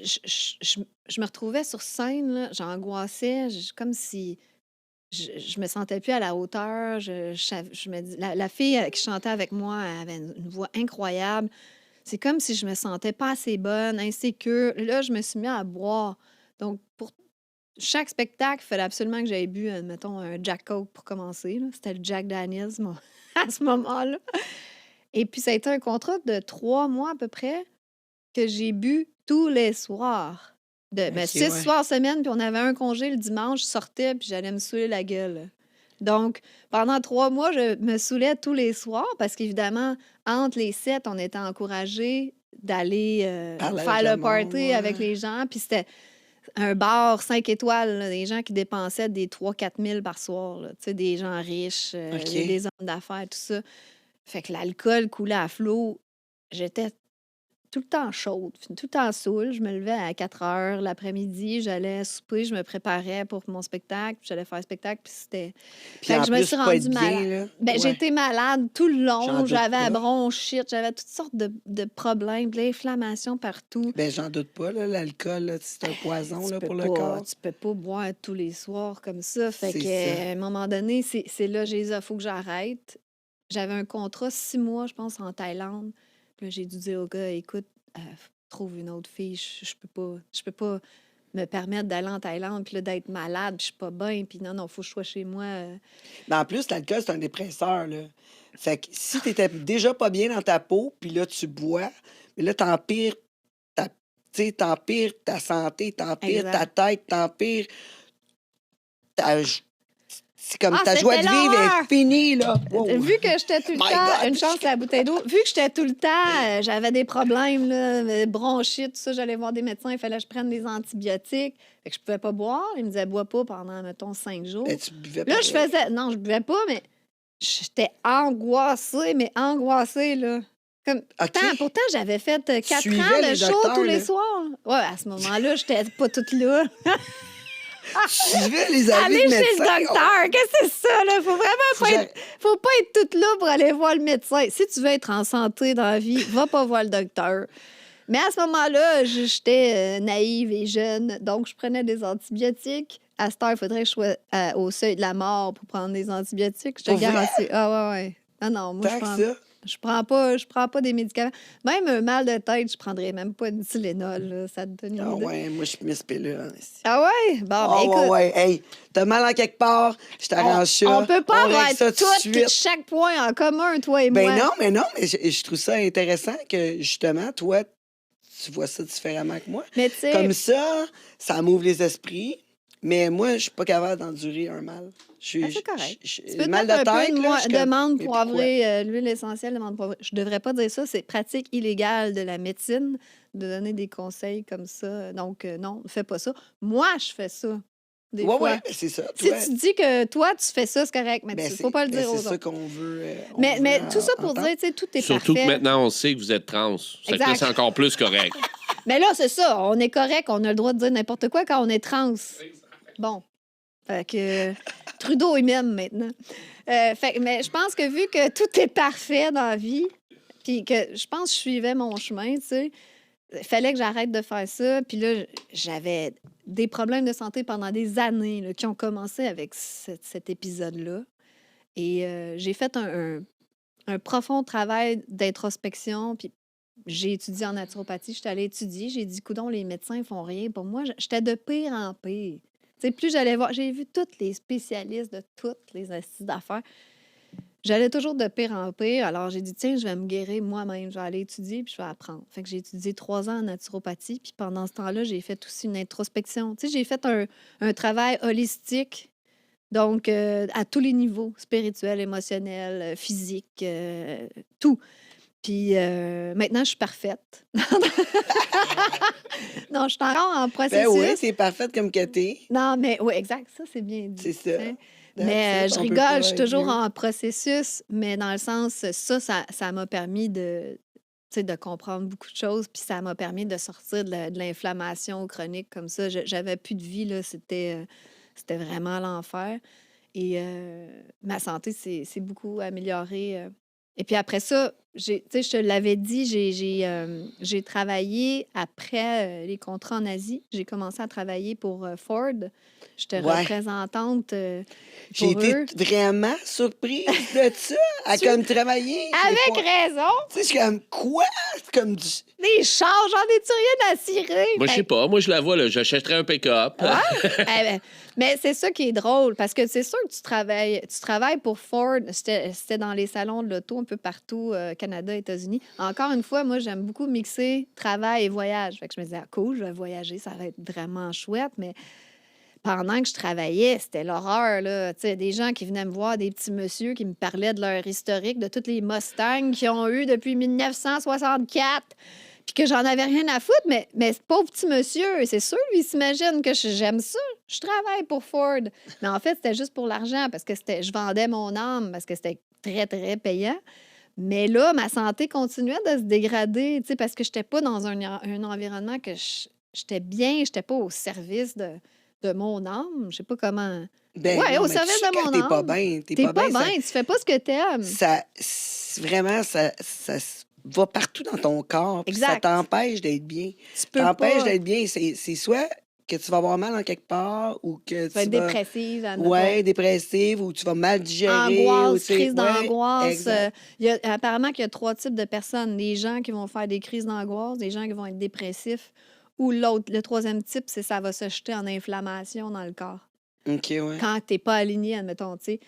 je me retrouvais sur scène, là, j'angoissais, comme si je me sentais plus à la hauteur. Je me dis, la fille qui chantait avec moi elle avait une voix incroyable. C'est comme si je me sentais pas assez bonne, insécure. Là, je me suis mis à boire. Donc, pour chaque spectacle, il fallait absolument que j'aie bu, mettons, un Jack Coke pour commencer. Là. C'était le Jack Daniels à ce moment-là. Et puis, ça a été un contrat de 3 mois à peu près que j'ai bu tous les soirs. OK, 6 ouais. soirs semaine, puis on avait un congé le dimanche, je sortais, puis j'allais me saouler la gueule. Donc, pendant 3 mois, je me saoulais tous les soirs parce qu'évidemment, entre les 7, on était encouragés d'aller Parler faire avec le le monde, party avec ouais. les gens. Puis c'était un bar 5 étoiles, là, des gens qui dépensaient des 3-4 000 par soir. Là, tu sais, des gens riches, OK. des hommes d'affaires, tout ça. Fait que l'alcool coulait à flot. J'étais tout le temps chaude, tout le temps saoule. Je me levais à 4 heures l'après-midi, j'allais souper, je me préparais pour mon spectacle, puis j'allais faire le spectacle, puis c'était... Puis Fait en que je me plus, suis pas rendue être bien, malade. là. Ben, Ouais, j'étais malade tout le j'en long, doute j'avais la pas. bronchite, j'avais toutes sortes de problèmes, de l'inflammation partout. Ben, j'en doute pas, là. L'alcool, là, c'est un poison, là, pour le corps. Tu peux pas boire tous les soirs comme ça. Fait C'est que, ça. à un moment donné, c'est là, j'ai dit, il faut que j'arrête. J'avais un contrat 6 mois, je pense, en Thaïlande. Puis là, j'ai dû dire au gars, écoute, trouve une autre fille, je peux pas me permettre d'aller en Thaïlande, puis là, d'être malade, puis je suis pas bien, puis non, faut que je sois chez moi. Mais en plus, l'alcool, c'est un dépresseur, là. Fait que si t'étais déjà pas bien dans ta peau, puis là, tu bois, mais là, t'empires ta, tu sais, t'empires ta santé, t'empires ta Exact. tête, t'empires ta... C'est comme Ah, ta joie de c'était vivre l'horreur! est finie, là. Wow. Vu que j'étais tout le My temps, God! une chance la bouteille d'eau, vu que j'étais tout le temps, j'avais des problèmes, là, bronchite, tout ça, j'allais voir des médecins, il fallait que je prenne des antibiotiques. Fait que je pouvais pas boire. Ils me disaient, bois pas pendant, mettons, 5 jours. Ben, tu buvais Là, je pareil. faisais, non, je buvais pas, mais j'étais angoissée, là. Comme, OK. pourtant, j'avais fait 4 suivais ans de les show docteurs, tous les là. soirs. Ouais, à ce moment-là, j'étais pas toute là. Tu suivais les avis Aller de chez le médecins. docteur, qu'est-ce que c'est ça, là? Faut vraiment Faut pas que être, faut pas être toute là pour aller voir le médecin. Si tu veux être en santé dans la vie, va pas voir le docteur. Mais à ce moment-là, j'étais naïve et jeune, donc je prenais des antibiotiques. À cette heure, il faudrait que je sois au seuil de la mort pour prendre des antibiotiques. Je te Pour vrai? garantis. Ah ouais. Non, moi, Tant que ça. je prends pas des médicaments. Même un mal de tête, je prendrais même pas une Tylenol, là. Ça te donne une Ah idée. ouais, moi, je suis Miss Pilule. Hein, ici. Ah ouais? Bon, ben Ah ouais, écoute. ouais. Hey, t'as mal en quelque part, je t'arrange ça. On peut pas avoir règle ça tout de suite. chaque point en commun, toi et Ben moi. non, mais je trouve ça intéressant que, justement, toi, tu vois ça différemment que moi. Mais tu sais, Comme ça m'ouvre les esprits. Mais moi, je suis pas capable d'endurer un mal. c'est correct. C'est Le mal peut-être de un tête, peu là, je suis comme, demande mais pourquoi? poivrée, l'huile essentielle, demande poivrée. Je devrais pas dire ça, c'est pratique illégale de la médecine de donner des conseils comme ça. Donc, non, fais pas ça. Moi, je fais ça, des Ouais, fois. ouais, c'est ça. Si Toi, tu dis que toi, tu fais ça, c'est correct, mais ben, tu faut pas le dire c'est aux ça autres. qu'on veut. Mais tout ça pour dire, tu sais, tout est Surtout que parfait. maintenant, on sait que vous êtes trans. Ça fait que là, Exact. c'est encore plus correct. Mais là, c'est ça, on est correct, on a le droit de dire n'importe quoi quand on est trans. Bon. Fait que Trudeau, il m'aime maintenant. Mais je pense que vu que tout est parfait dans la vie, puis que je pense que je suivais mon chemin, tu sais, il fallait que j'arrête de faire ça. Puis là, j'avais des problèmes de santé pendant des années là, qui ont commencé avec cet épisode-là. Et j'ai fait un profond travail d'introspection, puis j'ai étudié en naturopathie, j'étais allée étudier, j'ai dit, coudonc, les médecins font rien pour moi. J'étais de pire en pire. Tu sais, plus j'allais voir, j'ai vu tous les spécialistes de toutes les assises d'affaires. J'allais toujours de pire en pire. Alors, j'ai dit, tiens, je vais me guérir moi-même. Je vais aller étudier puis je vais apprendre. Fait que j'ai étudié 3 ans en naturopathie. Puis pendant ce temps-là, j'ai fait aussi une introspection. Tu sais, j'ai fait un travail holistique. Donc, à tous les niveaux, spirituel, émotionnel, physique, tout. Puis maintenant, je suis parfaite. Non, je suis encore en Ben processus. oui, t'es parfaite comme que t'es. Non, mais oui, exact. Ça, c'est bien dit. C'est ça. tu sais. That's Mais it, je on peut rigole, pas je suis être toujours mieux. en processus, mais dans le sens, ça m'a permis de, tu sais, de comprendre beaucoup de choses, puis ça m'a permis de sortir de l'inflammation chronique comme ça. J'avais plus de vie, là, c'était vraiment l'enfer. Et ma santé s'est beaucoup améliorée. Et puis après ça, je te l'avais dit, j'ai travaillé après les contrats en Asie. J'ai commencé à travailler pour Ford. J'étais Ouais. représentante J'ai pour été eux. vraiment surprise de ça, à comme travailler. Avec raison! Tu sais, je suis comme, quoi? C'est comme du... Les chars, j'en ai-tu rien à cirer? Moi, je sais pas. Moi, je la vois, là. J'achèterais un pick-up. Eh ben, mais c'est ça qui est drôle, parce que c'est sûr que tu travailles pour Ford. C'était dans les salons de l'auto un peu partout, Canada, États-Unis. Encore une fois, moi, j'aime beaucoup mixer travail et voyage. Fait que je me disais, ah, cool, je vais voyager, ça va être vraiment chouette, mais pendant que je travaillais, c'était l'horreur, là. Tu sais, des gens qui venaient me voir, des petits messieurs qui me parlaient de leur historique, de toutes les Mustangs qu'ils ont eu depuis 1964, puis que j'en avais rien à foutre, mais ce pauvre petit monsieur, c'est sûr, lui, il s'imagine que j'aime ça. Je travaille pour Ford. Mais en fait, c'était juste pour l'argent, parce que je vendais mon âme, parce que c'était très, très payant. Mais là, ma santé continuait de se dégrader, tu sais, parce que je n'étais pas dans un environnement que j'étais bien, je n'étais pas au service de mon âme. Je sais pas comment. Ben Ouais, non, au mais service tu sais, de quand mon t'es âme. pas bien. T'es pas bien, tu fais pas ce que t'aimes. Vraiment, ça va partout dans ton corps. Puis ça Exact. t'empêche d'être bien. Tu peux T'empêche pas. d'être bien. C'est soit que tu vas avoir mal en quelque part ou que Tu vas être dépressive. admettons. Ouais, dépressive ou tu vas mal digérer. Angoisse, ou, tu sais, crise ouais, d'angoisse. exact. Apparemment qu'il y a 3 types de personnes. Les gens qui vont faire des crises d'angoisse, des gens qui vont être dépressifs, ou l'autre, le 3e type, c'est ça va se jeter en inflammation dans le corps. OK, ouais. Quand t'es pas aligné, admettons, tu sais.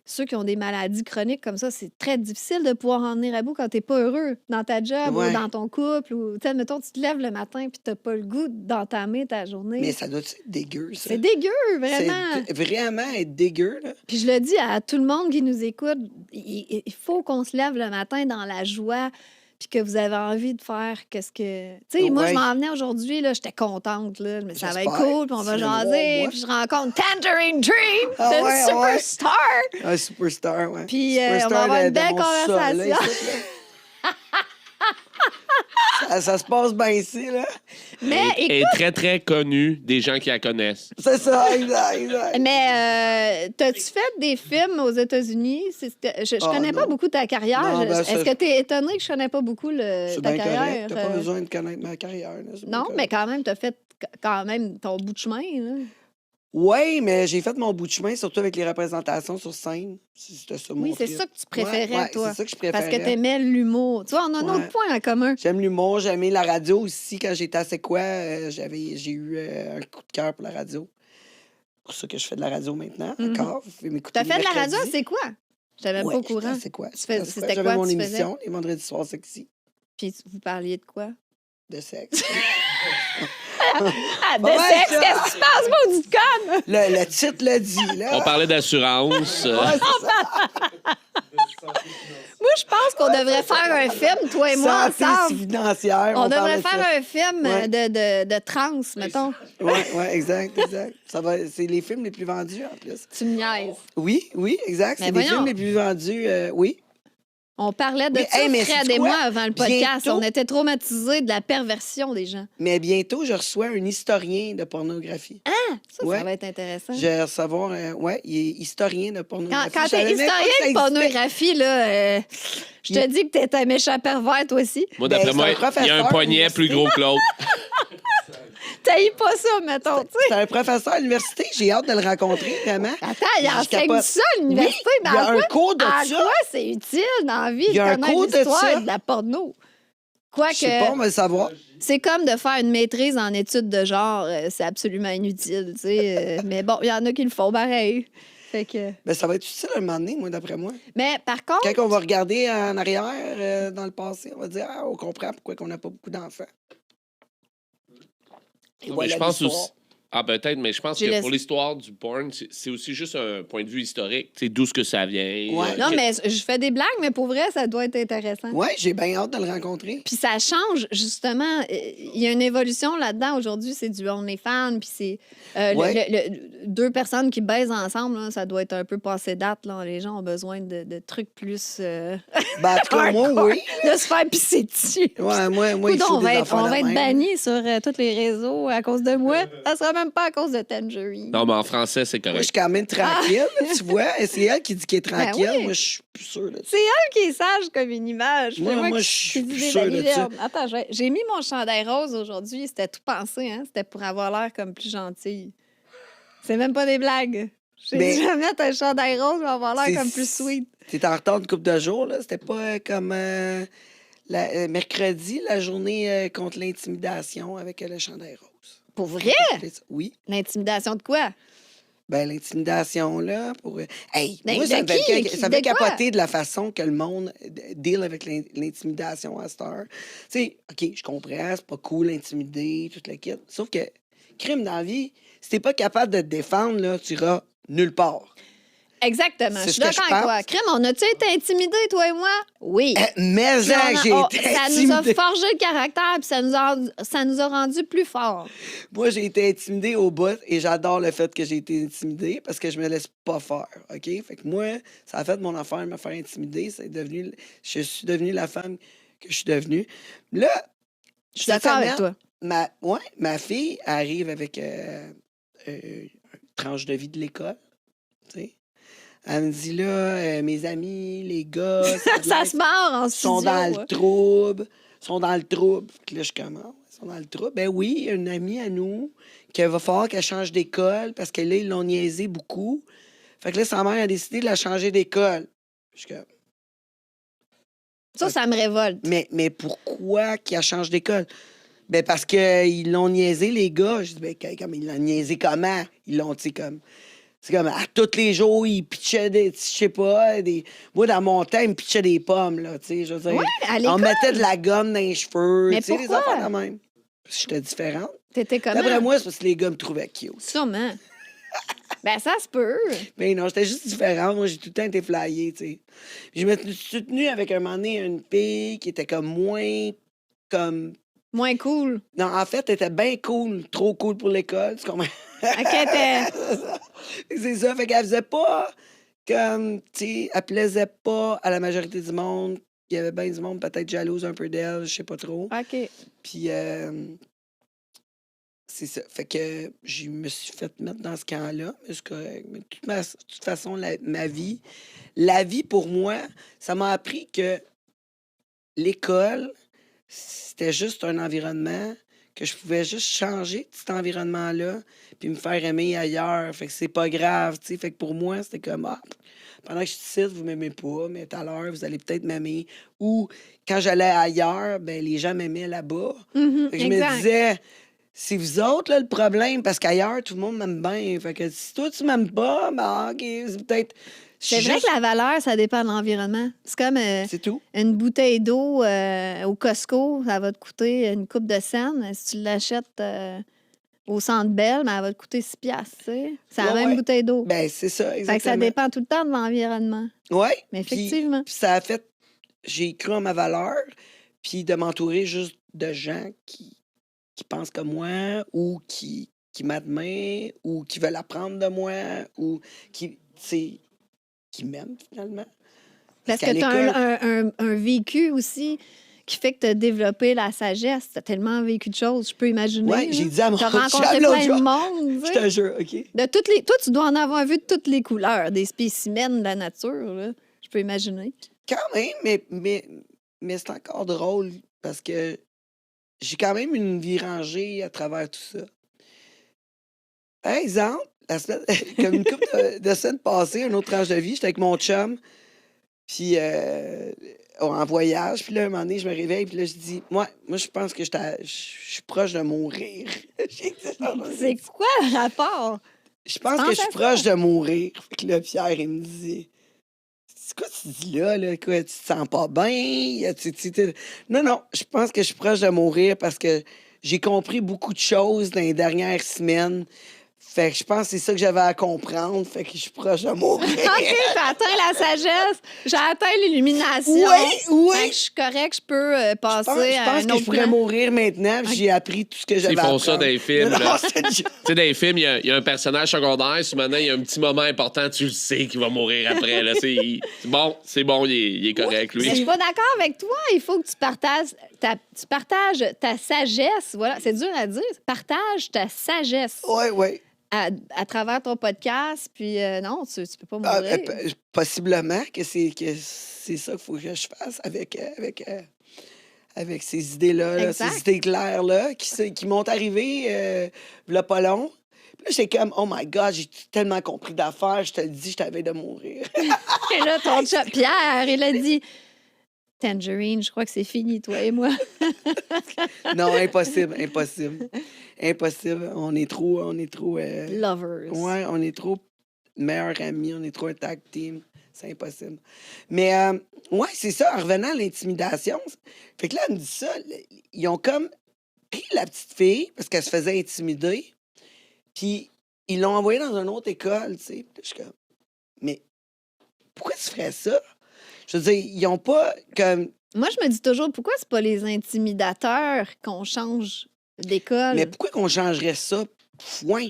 Ceux qui ont des maladies chroniques comme ça, c'est très difficile de pouvoir en venir à bout quand t'es pas heureux dans ta job Ouais. ou dans ton couple. Ou, tu sais, admettons, tu te lèves le matin puis t'as pas le goût d'entamer ta journée. Mais ça doit être dégueu, ça. C'est dégueu, vraiment. C'est vraiment être dégueu, là. Puis je le dis à tout le monde qui nous écoute, il faut qu'on se lève le matin dans la joie, puis que vous avez envie de faire qu'est-ce que... Tu sais, moi, Ouais. je m'en venais aujourd'hui, là, j'étais contente, là. Mais ça va être J'espère. cool, puis on va Tu viens me jaser, voir, puis je rencontre Tangerine Dream, Ah c'est ouais, une ah ouais. superstar! Un superstar, ouais. Puis, on va Superstar avoir une de belle mon sol, là, conversation. ici, là. Ça se passe bien ici, là. Mais Et écoute, très, très connue des gens qui la connaissent. C'est ça, exact. mais t'as-tu fait des films aux États-Unis? Je Ah, connais pas non. beaucoup ta carrière. Non, ben, Est-ce ça- que t'es étonné que je connais pas beaucoup C'est ta bien carrière? correct. T'as pas besoin de connaître ma carrière. Là. C'est bien Non, correct. mais quand même, t'as fait quand même ton bout de chemin, là. Oui, mais j'ai fait mon bout de chemin, surtout avec les représentations sur scène. C'était ça, mon Oui, c'est trip. ça que tu préférais, Ouais, toi. c'est ça que je Parce préférais. que t'aimais l'humour. Tu vois, on a un autre Ouais. point en commun. J'aime l'humour, j'aimais la radio aussi. Quand j'étais à C'est quoi, j'ai eu un coup de cœur pour la radio. C'est pour ça que je fais de la radio maintenant, Mhm. encore. Vous pouvez m'écouter T'as les fait de la radio, mercredis. c'est quoi? Je t'avais Ouais, pas au j'étais courant. à C'est quoi? C'était J'avais quoi mon tu faisais? émission, les vendredis soirs sexy, Puis vous parliez de quoi? de sexe. Ah, de Ouais, sexe, ça. qu'est-ce qui se passe, maudite conne? Le titre le dit, là. On parlait d'assurance. Ouais, c'est ça. Moi, je pense qu'on devrait faire un film, toi et moi, Santé ensemble. financière. On parle devrait de faire ça. un film Ouais. de trans, mettons. Oui, exact. C'est les films les plus vendus, en plus. Tu me niaises. Oui, exact. Mais C'est les voyons. films les plus vendus, oui. On parlait de Oui, ça, hey, mais Fred sais-tu et quoi? moi, avant le podcast. Bientôt- On était traumatisés de la perversion des gens. Mais bientôt, je reçois un historien de pornographie. Ça, Ouais. ça va être intéressant. Je vais recevoir, il est historien de pornographie. Quand Je t'es savais même pas historien que ça de existait. pornographie, là, je te dis que t'es un méchant pervers, toi aussi. Moi, d'après Ben, moi, c'est un il y a un professeur poignet à plus l'université. gros que l'autre. T'haïs pas ça, mettons, tu sais. C'est un professeur à l'université. J'ai hâte de le rencontrer, vraiment. Attends, il Je enseigne capote. ça à l'université, Oui, mais il y a en un quoi, cours de en ça. quoi c'est utile dans la vie Il y a de un connaître cours de l'histoire ça. de la porno? Je sais pas, on Quoique, va le savoir. c'est comme de faire une maîtrise en études de genre, c'est absolument inutile, tu sais. Mais bon, il y en a qui le font pareil. Fait que... Ben, ça va être utile à un moment donné, moi, d'après moi. Mais par contre, Quand on va regarder en arrière, dans le passé, on va dire, on comprend pourquoi on n'a pas beaucoup d'enfants. Et Mais voilà je pense l'histoire. aussi. Ah, peut-être, mais je pense J'ai que laissé- pour l'histoire du porn, c'est aussi juste un point de vue historique. C'est d'où ce que ça vient. Ouais. non, mais je fais des blagues, mais pour vrai, ça doit être intéressant. Oui, j'ai bien hâte de le rencontrer. Puis ça change, justement. Il y a une évolution là-dedans. Aujourd'hui, c'est du OnlyFans, puis c'est Ouais. 2 personnes qui baisent ensemble. Là, ça doit être un peu passé date. Là. Les gens ont besoin de trucs plus... Ben, en tout cas, moi, hardcore, oui. de se faire pisser dessus. Ouais, moi il Coudonc, faut on des va être, affaires on de va être même. bannis sur tous les réseaux à cause de moi. Ça sera même pas à cause de Tangerine. Non, mais en français, c'est Moi, je correct. suis quand même tranquille, tu vois. C'est elle qui dit qu'elle est tranquille. oui. Moi, je suis plus sûr de ça. C'est elle qui est sage comme une image. Moi, C'est moi, qui je suis dis plus des sûre de ça. balivernes. Attends, j'ai mis mon chandail rose aujourd'hui. C'était tout pensé, hein? C'était pour avoir l'air comme plus gentille. C'est même pas des blagues. J'ai Mais- dit, je vais mettre un chandail rose pour avoir l'air C'est- comme plus sweet. T'es en retard une couple de jours, là. C'était pas comme mercredi, la journée contre l'intimidation avec le chandail rose. Pour vrai? Oui. L'intimidation de quoi? Ben, l'intimidation, là, pour... Hey, Ben, moi, de ça me fait, qui? ça me fait De quoi? capoter de la façon que le monde deal avec l'intimidation à cette heure. Tu sais, OK, je comprends, c'est pas cool d'intimider, toute la kit. Sauf que, crime dans la vie, si t'es pas capable de te défendre, là, tu iras nulle part. Exactement. C'est Je ce suis que d'accord je avec toi. pense. Crème, on a-tu été intimidés, toi et moi? Oui. Mais Puis on a- j'ai on- été ça nous a intimidé. forgé le caractère, puis ça nous a rendu plus forts. Moi, j'ai été intimidé au bout et j'adore le fait que j'ai été intimidé parce que je me laisse pas faire, OK? Fait que moi, ça a fait mon affaire de me faire intimider. Je suis devenue la femme que je suis devenue. Là, Je suis d'accord avec toi. ma fille arrive avec une tranche de vie de l'école, tu sais. Elle me dit là, mes amis, les gars, Ça se mord en sont studio. dans le trouble. Sont dans le trouble. Fait que là, je commence. Ils sont dans le trouble. Ben oui, il y a une amie à nous qu'il va falloir qu'elle change d'école parce que là, ils l'ont niaisé beaucoup. Fait que là, sa mère a décidé de la changer d'école. Je suis comme, Ça me révolte. mais pourquoi qu'elle change d'école? Ben parce qu'ils l'ont niaisé, les gars. Je dis, ben, comme ils l'ont niaisé comment? Ils l'ont, tu sais, comme. C'est comme, à tous les jours, ils pitchaient des, je sais pas, moi, dans mon temps, ils me pitchaient des pommes, là, tu sais, je veux dire. Ouais, à On l'école. mettait de la gomme dans les cheveux, Mais tu sais, les pourquoi? affaires de même. Parce que j'étais différente. T'étais comment? D'après moi, c'est parce que les gars me trouvaient cute. Sûrement. Ben, ça se peut. Mais non, j'étais juste différente. Moi, j'ai tout le temps été flyée, tu sais. Puis je me suis tenue avec un moment donné une fille qui était comme moins, comme... Moins cool. Non, en fait, elle était bien cool, trop cool pour l'école, tu comprends? OK, C'est ça, fait qu'elle faisait pas comme, tu sais, elle plaisait pas à la majorité du monde. Il y avait bien du monde peut-être jalouse un peu d'elle, je sais pas trop. OK. Puis, c'est ça. Fait que je me suis fait mettre dans ce camp-là, mais c'est correct. Mais de toute façon, la vie pour moi, ça m'a appris que l'école, c'était juste un environnement, que je pouvais juste changer cet environnement-là, puis me faire aimer ailleurs. Fait que c'est pas grave, tu sais. Fait que pour moi, c'était comme, pendant que je suis ici, vous m'aimez pas, mais tout à l'heure, vous allez peut-être m'aimer. Ou quand j'allais ailleurs, ben les gens m'aimaient là-bas. Mhm, Fait que je me exact. disais, c'est vous autres, là, le problème, parce qu'ailleurs, tout le monde m'aime bien. Fait que si toi, tu m'aimes pas, ben OK, c'est peut-être... C'est vrai que la valeur, ça dépend de l'environnement. C'est comme C'est tout. une bouteille d'eau au Costco, ça va te coûter une coupe de cents. Si tu l'achètes au Centre Bell, ben, elle va te coûter 6 piastres, tu sais. C'est la Ouais, même ouais. bouteille d'eau. Ben, c'est ça, Fait que ça exactement. dépend tout le temps de l'environnement. Oui. Mais effectivement. Puis ça a fait... J'ai cru en ma valeur, puis de m'entourer juste de gens qui pensent comme moi, ou qui m'admirent, ou qui veulent apprendre de moi, ou qui, tu sais, qui m'aiment, finalement. Parce qu'à que tu as l'école- un vécu aussi qui fait que tu as développé la sagesse. Tu as tellement vécu de choses, je peux imaginer. Ouais, j'ai dit à mon Tu as chum rencontré l'autre plein jour, de monde. tu Je sais. te jure, OK? De toutes les... Toi, tu dois en avoir vu de toutes les couleurs, des spécimens de la nature. Là. Je peux imaginer. Quand même, mais c'est encore drôle, parce que j'ai quand même une vie rangée à travers tout ça. Par exemple, comme une couple de semaines passées, une autre tranche de vie, j'étais avec mon chum, puis en voyage, puis là, un moment donné, je me réveille, puis là, je dis, moi, je pense que je suis proche de mourir. J'ai dit ça. C'est quoi le rapport? Je pense penses que je suis à ça? proche de mourir. Fait que là, Pierre, il me dit, c'est quoi tu dis là? Quoi, tu te sens pas bien? Non, je pense que je suis proche de mourir parce que j'ai compris beaucoup de choses dans les dernières semaines. Fait que je pense que c'est ça que j'avais à comprendre. Fait que je suis proche de mourir. OK, t'as atteint la sagesse. J'ai atteint l'illumination. Oui. Fait que je suis correct, je peux passer Je à pense un que autre je pourrais plan. mourir maintenant. Puis j'ai appris tout ce que j'avais Ils à font apprendre. ça dans les films, Non, là. c'est une joke. Tu sais, dans les films, il y a un personnage secondaire, si maintenant il y a un petit moment important, tu le sais qu'il va mourir après. Là. C'est bon, il est correct, lui. Mais je suis pas d'accord avec toi. Il faut que tu partages ta sagesse. Voilà, c'est dur à dire. Partage ta sagesse Oui. à travers ton podcast. Puis non, tu peux pas Ah, mourir. possiblement que c'est ça qu'il faut que je fasse avec ces idées-là, là, Exact. ces idées claires-là qui m'ont arrivé v'là pas long. Puis là, j'étais comme, oh my God, j'ai tellement compris d'affaires, je te le dis, je t'avais de mourir. Et là, ton chat, Pierre, il a dit Tangerine, je crois que c'est fini, toi et moi. Non, impossible. On est trop. Lovers. Ouais, on est trop meilleurs amis, on est trop un tag team. C'est impossible. Mais, ouais, c'est ça, en revenant à l'intimidation. Fait que là, elle me dit ça. Ils ont comme pris la petite fille parce qu'elle se faisait intimider, puis ils l'ont envoyée dans une autre école, tu sais. Puis je suis comme, mais pourquoi tu ferais ça? Je veux dire, ils n'ont pas comme. Moi, je me dis toujours, pourquoi c'est pas les intimidateurs qu'on change d'école? Mais pourquoi qu'on changerait ça? Point.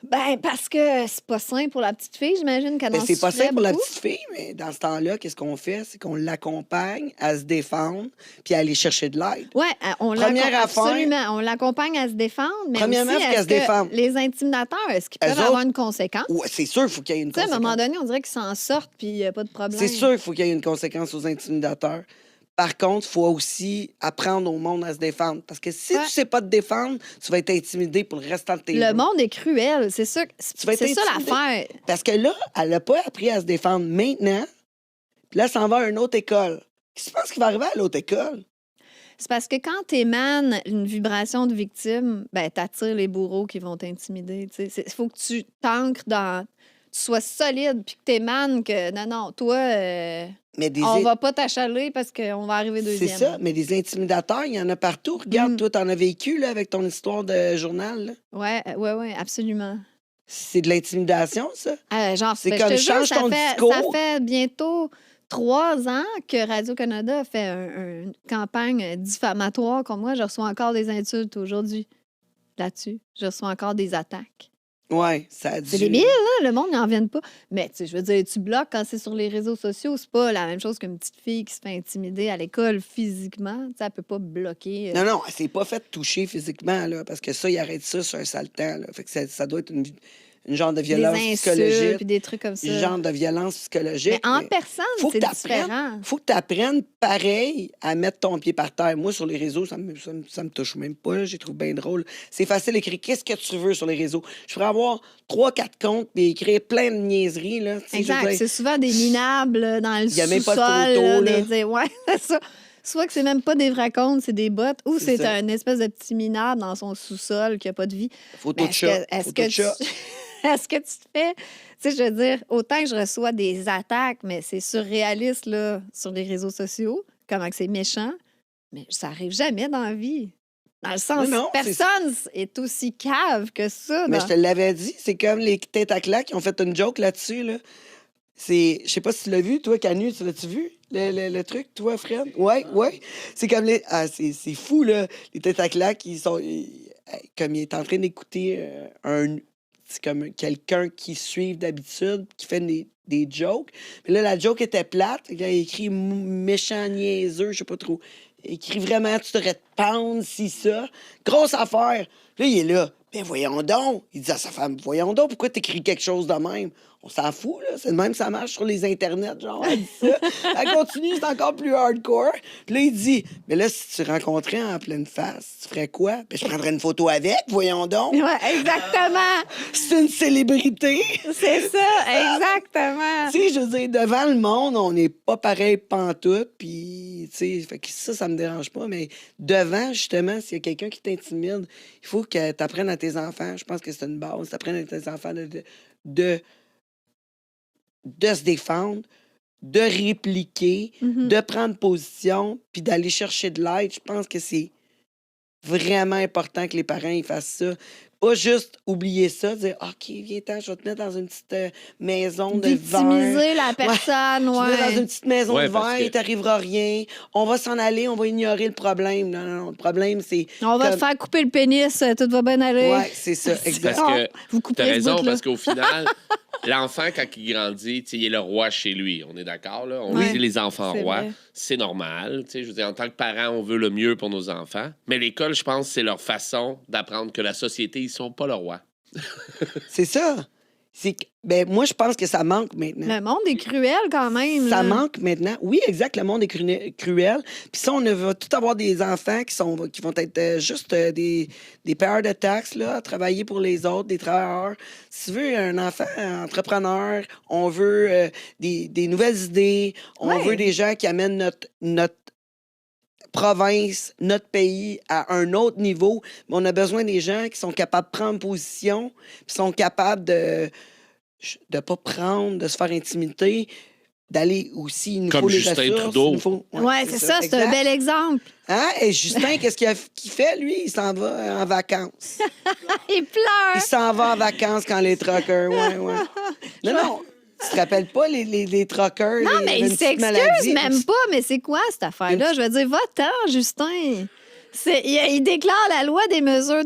Ben, parce que c'est pas sain pour la petite fille, j'imagine qu'elle Ben, en c'est pas souffrait simple pour la beaucoup. petite fille, mais dans ce temps-là, qu'est-ce qu'on fait? C'est qu'on l'accompagne à se défendre puis à aller chercher de l'aide. Ouais, on Première affaire- absolument. On l'accompagne à se défendre, mais Premièrement, aussi, faut qu'elle est-ce se défende. que les intimidateurs, est-ce qu'ils Eux peuvent autres- avoir une conséquence? Ouais, c'est sûr qu'il faut qu'il y ait une Tu sais, à un conséquence. moment donné, on dirait qu'ils s'en sortent, puis il n'y a pas de problème. C'est sûr qu'il faut qu'il y ait une conséquence aux intimidateurs. Par contre, il faut aussi apprendre au monde à se défendre. Parce que si Ouais. tu sais pas te défendre, tu vas être intimidé pour le restant de tes Le jours. monde est cruel, c'est ça. Tu vas être C'est ça intimidé. l'affaire. Parce que là, elle n'a pas appris à se défendre maintenant. Puis là, elle s'en va à une autre école. Qu'est-ce que tu penses qui va arriver à l'autre école? C'est parce que quand tu émanes une vibration de victime, ben, tu attires les bourreaux qui vont t'intimider. Il faut que tu t'ancres dans. Tu sois solide, puis que tu émanes que non, toi, Mais des on va pas t'achaler parce qu'on va arriver C'est deuxième. ça, mais des intimidateurs, il y en a partout. Regarde, toi, t'en as vécu là, avec ton histoire de journal. Là. Ouais, absolument. C'est de l'intimidation, ça? Genre, C'est ben, comme je te jure, change ton ça discours. fait bientôt 3 ans que Radio-Canada a fait une campagne diffamatoire contre moi. Je reçois encore des insultes aujourd'hui là-dessus. Je reçois encore des attaques. Oui, ça a dû... C'est débile, là. Le monde n'en vient pas. Mais, tu sais, je veux dire, tu bloques quand c'est sur les réseaux sociaux. C'est pas la même chose qu'une petite fille qui se fait intimider à l'école physiquement. Tu sais, elle peut pas bloquer. Non, elle s'est pas fait toucher physiquement, là, parce que ça, il arrête ça sur un sale temps. Là. Fait que ça doit être une genre de des violence insultes psychologique. puis des trucs comme ça. Un genre de violence psychologique. Mais en mais personne, faut que c'est t'apprennes- différent. faut que tu apprennes pareil à mettre ton pied par terre. Moi, sur les réseaux, ça me touche même pas. Là. J'ai trouvé bien drôle. C'est facile d'écrire qu'est-ce que tu veux sur les réseaux. Je pourrais avoir 3-4 comptes et écrire plein de niaiseries. Là. Tu sais, je veux Exact. dire, C'est souvent des minables dans le Il y a même sous-sol. pas de photos, là. Ouais, c'est ça. Soit que c'est même pas des vrais comptes, c'est des bots, ou C'est c'est ça. un espèce de petit minable dans son sous-sol qui a pas de vie. photo Mais de chat. Est-ce photo que, de chat. est-ce que tu te fais... Tu sais, je veux dire, autant que je reçois des attaques, mais c'est surréaliste, là, sur les réseaux sociaux, comment que c'est méchant, mais ça arrive jamais dans la vie. Dans le sens, Non, c'est- personne est aussi cave que ça. Mais dans- je te l'avais dit, c'est comme les têtes à claques qui ont fait une joke là-dessus. Là. Je sais pas si tu l'as vu, toi, Canu, tu l'as-tu vu, le truc, toi, Fred? Ouais. C'est comme les. Ah, c'est fou, là. Les têtes à claques, comme il est en train d'écouter c'est comme quelqu'un qui suit d'habitude, qui fait des jokes. Mais là, la joke était plate. Il a écrit méchant niaiseux, je sais pas trop. Il écrit vraiment, tu devrais te pendre, si ça. Grosse affaire. Là, il est là. Ben voyons donc. Il dit à sa femme, voyons donc, pourquoi t'écris quelque chose de même? On s'en fout, là. C'est de même, ça marche sur les internets, genre, elle dit ça. Elle continue, c'est encore plus hardcore. Puis là, il dit, mais là, si tu rencontrais en pleine face, tu ferais quoi? Ben, je prendrais une photo avec, voyons donc. Ouais, exactement. C'est une célébrité. C'est ça, exactement. Tu sais, je veux dire, devant le monde, on n'est pas pareil pantoute, puis, tu sais, fait que ça me dérange pas, mais devant, justement, s'il y a quelqu'un qui t'intimide, il faut que tu apprennes à tes enfants, je pense que c'est une base, t'apprennes à tes enfants de se défendre, de répliquer, de prendre position, puis d'aller chercher de l'aide. Je pense que c'est vraiment important que les parents ils fassent ça. Pas juste oublier ça, dire OK, viens-t'en, je vais te mettre dans une petite maison de verre. Victimiser la personne, Je te mets dans ouais. une petite maison Ouais, de parce verre, que- il t'arrivera rien. On va s'en aller, on va ignorer le problème. Non, non, non. Le problème, c'est. On va comme- te faire couper le pénis, tout va bien aller. Ouais, c'est ça, exact. Parce que Vous coupez t'as ce raison, bout-là. parce qu'au final, l'enfant, quand il grandit, tu sais, il est le roi chez lui. On est d'accord, là? On Ouais, dit les enfants c'est rois. vrai. C'est normal. Tu sais, je veux dire, en tant que parent, on veut le mieux pour nos enfants. Mais l'école, je pense, c'est leur façon d'apprendre que la société, ils sont pas le roi. C'est ça. Ben, moi, je pense que ça manque maintenant. Le monde est cruel quand même. Ça là. manque maintenant. Oui, exact, le monde est cruel. Puis ça, on va tout avoir des enfants qui vont être juste des payeurs de taxes, là, à travailler pour les autres, des travailleurs. Si tu veux un enfant entrepreneur, on veut des nouvelles idées, on Ouais. veut des gens qui amènent notre province, notre pays à un autre niveau. Mais on a besoin des gens qui sont capables de prendre position, qui sont capables de pas prendre, de se faire intimider, d'aller aussi, il nous Comme faut les Justin ressources. Trudeau. Il nous faut... Ouais, c'est ça, c'est un exact. bel exemple. Hein? Et Justin, qu'est-ce qu'il fait, lui? Il s'en va en vacances. Il pleure. Il s'en va en vacances quand les truckers... Ouais, ouais. Non, non. Tu te rappelles pas les truckers? Non, mais il s'excuse même pas. pas. Mais c'est quoi cette affaire-là? Je veux dire, va-t'en, Justin. Il déclare la loi des mesures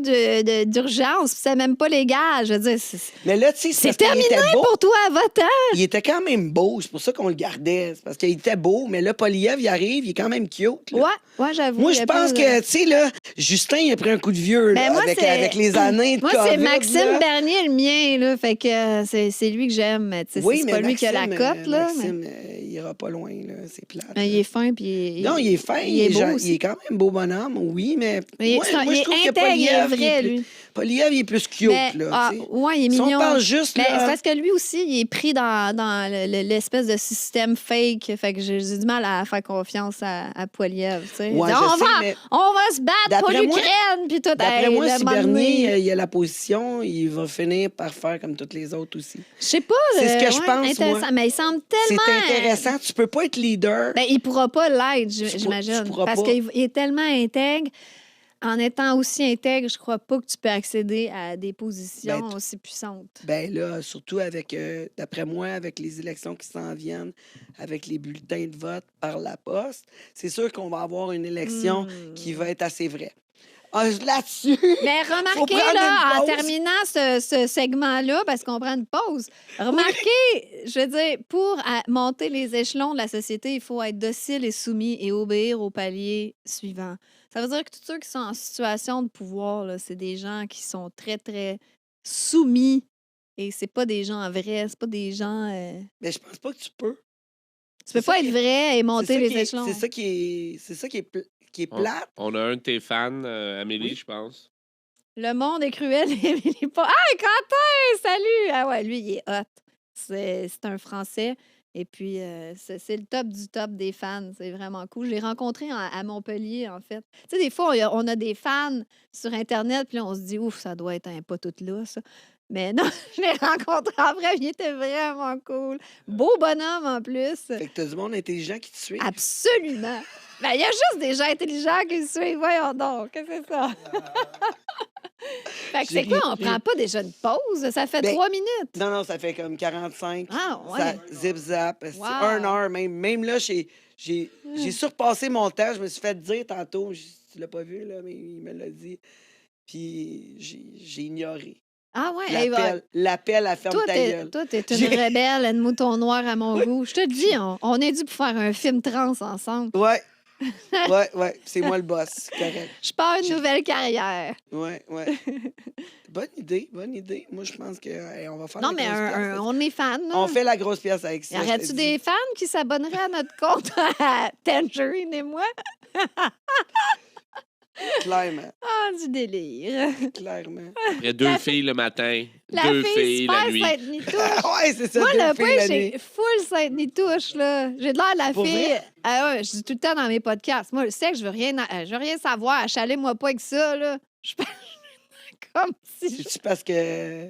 d'urgence, puis c'est même pas légal. Je veux dire, Mais là, tu sais, c'est parce qu'il terminé était beau. pour toi, va-t'en. Il était quand même beau, c'est pour ça qu'on le gardait. C'est parce qu'il était beau, mais là, Poliev, il arrive, il est quand même cute. Là. Ouais, j'avoue. Moi, il y je a pense pas que, tu sais, là, Justin, il a pris un coup de vieux là, Ben, moi, c'est- avec les années de Moi, COVID. c'est Maxime là. Bernier, le mien, là. Fait que c'est lui que j'aime. Mais tu sais, Oui, c'est mais pas lui qui a la Maxime, cote, là. Maxime, il ira pas loin, là. C'est plate. Mais il est fin, puis Non, il est fin, il est beau il aussi. est quand même beau bonhomme, oui, mais Mais moi, il je est trouve que intègre, il est Poliev, vrai, plus- lui. Poliev, il est plus cute, Mais, là, tu sais. ouais, il est Si on mignon. parle juste, Mais là... c'est parce que lui aussi, il est pris dans l'espèce de système fake. Fait que j'ai du mal à faire confiance à Poiliev, tu sais. Ouais, Il dit, je on, sais, va, mais on va se battre pour d'après moi- l'Ukraine, puis tout. D'après Hey, moi, le si moment Bernier, donné- il a la position, il va finir par faire comme toutes les autres aussi. Je sais pas. C'est ce que je ouais, pense, intéressant, moi. mais il semble C'est tellement... intéressant. Tu peux pas être leader. Ben, il pourra pas l'être, Tu j'imagine. pourras Parce pas. qu'il est tellement intègre. En étant aussi intègre, je crois pas que tu peux accéder à des positions Ben, aussi puissantes. Ben là, surtout avec, d'après moi, avec les élections qui s'en viennent, avec les bulletins de vote par la poste, c'est sûr qu'on va avoir une élection qui va être assez vraie. Ah, là-dessus, Mais Faut remarquez, prendre là, une en pause. terminant ce segment-là, parce qu'on prend une pause, remarquez, je veux dire, pour monter les échelons de la société, il faut être docile et soumis et obéir au palier suivant. Ça veut dire que tous ceux qui sont en situation de pouvoir, là, c'est des gens qui sont très, très soumis. Et c'est pas des gens vrais, c'est pas des gens... mais je pense pas que tu peux. Tu peux C'est ça pas qui être est- vrai et monter C'est ça les qui est- échelons. C'est ça qui est plate. On a un de tes fans, Amélie, Oui. je pense. Le monde est cruel et il est pas. Ah, Quentin! Salut! Ah ouais, lui, il est hot. C'est un Français. Et puis, c'est le top du top des fans. C'est vraiment cool. Je l'ai rencontré à Montpellier, en fait. Tu sais, des fois, on a des fans sur Internet, puis là, on se dit, ouf, ça doit être un pas tout là, ça. Mais non, je l'ai rencontré après, il était vraiment cool. Beau bonhomme, en plus. Fait que t'as du monde intelligent qui te suit. Absolument. Ben, il y a juste des gens intelligents qui le suivent. Voyons donc, qu'est-ce que c'est ça? Fait que c'est quoi? On prend pas déjà une pause? Ça fait Ben, 3 minutes. Non, non, ça fait comme 45. Ah, ouais. Ça zip-zap. C'est Wow. 1 heure même. Même là, j'ai surpassé mon temps. Je me suis fait dire tantôt, tu l'as pas vu, là, mais il me l'a dit. Puis j'ai ignoré. Ah, ouais. hey, L'appel à ferme toi, ta gueule. t'es une J'ai- rebelle, une mouton noir à mon goût. Je te dis, on est dû pour faire un film trans ensemble. Ouais. Ouais. C'est moi le boss. Correct. Je pars une nouvelle carrière. Ouais. Bonne idée. Moi, je pense que hey, on va faire Non, la mais grosse pièce. on est fans. là. On fait la grosse pièce avec ça. Y aurait-tu des fans qui s'abonneraient à notre compte à Tangerine et moi? Clairement. Ah, du délire. Clairement. Après 2 filles le matin, La 2 fille filles la super nuit. Sainte-Nitouche. Ouais, c'est ça. Moi, deux le filles point, la j'ai nuit. full Sainte-Nitouche, là. J'ai de l'air de la Pour fille. vrai? Ah ouais, je dis tout le temps dans mes podcasts. Moi, je sais que je veux rien savoir. Achalez-moi pas avec ça, là. Je parle comme si. C'est-tu parce que.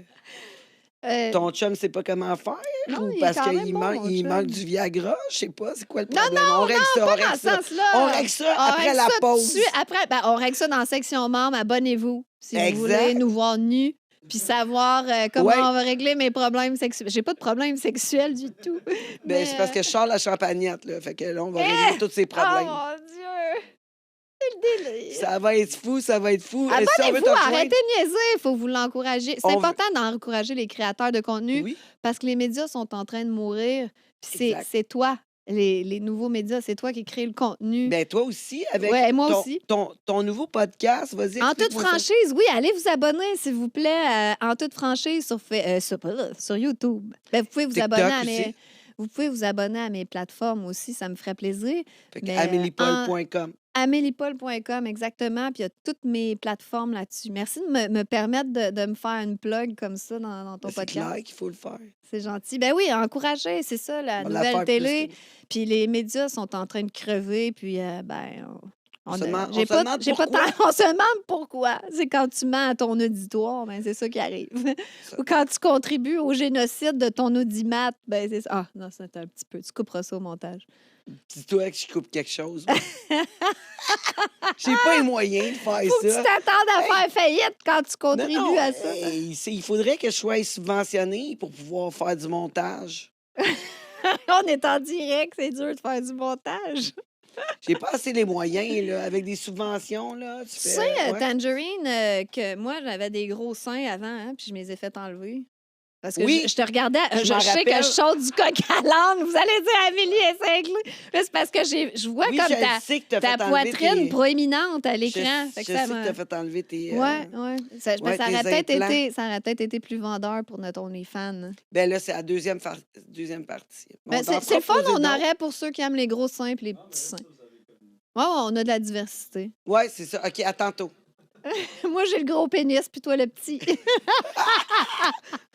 Ton chum sait pas comment faire? Non, Ou il est parce quand même qu'il bon, manque, mon il chum. manque du Viagra? Je sais pas, c'est quoi le Non, problème? non, on règle ça, pas on dans règle ce ça. sens-là. On règle ça On après règle la ça tout de pause. suite. Après, on règle ça dans section membres. Abonnez-vous si Exact. vous voulez nous voir nus puis savoir comment Ouais. on va régler mes problèmes sexuels. J'ai pas de problème sexuel du tout. Ben, c'est parce que je sors la champagnette, là. Fait que là, on va régler tous ces Oh problèmes. mon Dieu! C'est le délire. Ça va être fou, ça va être fou. Et si on veut Abonnez-vous, te rejoindre- arrêtez de niaiser. Il faut vous l'encourager. C'est On important d'encourager les créateurs de contenu Oui, parce que les médias sont en train de mourir. Puis Exact. c'est toi, les nouveaux médias, c'est toi qui crée le contenu. ben toi aussi, avec Ouais, moi ton, aussi. ton nouveau podcast, vas-y. En toute explique-moi ça. franchise, oui, allez vous abonner, s'il vous plaît, en toute franchise sur YouTube. Ben, vous pouvez vous TikTok abonner à aussi. mes. Vous pouvez vous abonner à mes plateformes aussi, ça me ferait plaisir. Fait que Mais, ameliepaul.com. Ameliepaul.com, exactement. Puis il y a toutes mes plateformes là-dessus. Merci de me permettre de me faire une plug comme ça dans ton C'est podcast. clair qu'il faut le faire. C'est gentil. Ben oui, encourager, c'est ça, la On va la nouvelle faire télé. plus Puis les médias sont en train de crever. Puis, On se demande- j'ai on se demande pourquoi. on se demande pourquoi. C'est quand tu mens à ton auditoire, ben c'est ça qui arrive. Ça. Ou quand tu contribues au génocide de ton audimat, ben c'est ça. Ah, non, c'est un petit peu. Tu couperas ça au montage. Dis-toi que je coupe quelque chose. J'ai pas les moyens de faire Faut que tu ça. t'attendes à faire faillite quand tu Non, contribues non, à ça. il faudrait que je sois subventionné pour pouvoir faire du montage. On est en direct, c'est dur de faire du montage. J'ai pas assez les moyens, là, avec des subventions, là. Tu Tu fais, sais, ouais. Tangerine, que moi, j'avais des gros seins avant, hein, puis je me les ai fait enlever. Parce que Oui, je te regardais, je je m'en sais que rappelle. je saute du coq à l'âne. Vous allez dire Amélie est cinglée. Là, c'est parce que je vois Oui, comme je le sais que t'as ta fait enlever poitrine tes- proéminente à Je, l'écran. je Fait que sais ça que m'a- t'as fait enlever tes... Ouais, ouais. Ça, ouais, ça tes aurait peut-être implants. ça aurait peut-être été plus vendeur pour notre OnlyFans. Ben là, c'est la deuxième partie. Bon, Ben, t'en c'est le fun, proposez on donc. aurait pour ceux qui aiment les gros seins et les petits seins. Ouais, on a de la diversité. Ouais, c'est ça. OK, à tantôt. Moi, j'ai le gros pénis, puis toi, le petit.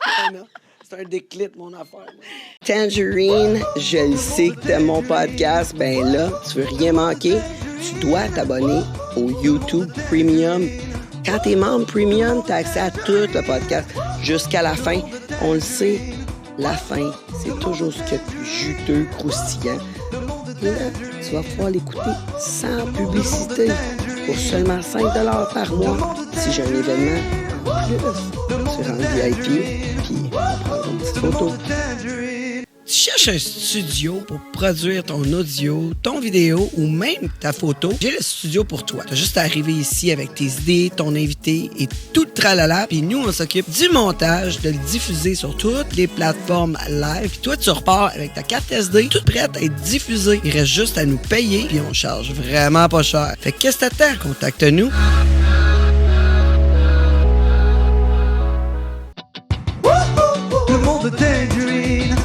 Ah non, c'est un déclic, mon affaire. moi. Tangerine, je le sais que t'aimes mon podcast. Ben là, tu veux rien manquer, tu dois t'abonner au YouTube Premium. Quand t'es membre Premium, t'as accès à tout le podcast jusqu'à la fin. On le sait, la fin, c'est toujours ce qu'il y a de plus juteux, croustillant. Et là, tu vas pouvoir l'écouter sans publicité pour seulement 5 $ par mois. Si j'ai un événement en plus, tu rends VIP, puis on prend une petite photo. Tu cherches un studio pour produire ton audio, ton vidéo ou même ta photo? J'ai le studio pour toi. Tu as juste à arriver ici avec tes idées, ton invité et tout le tralala. Puis nous, on s'occupe du montage, de le diffuser sur toutes les plateformes live. Puis toi, tu repars avec ta carte SD, toute prête à être diffusée. Il reste juste à nous payer, puis on charge vraiment pas cher. Fait que qu'est-ce que t'attends? Contacte-nous. Le monde Tangerine.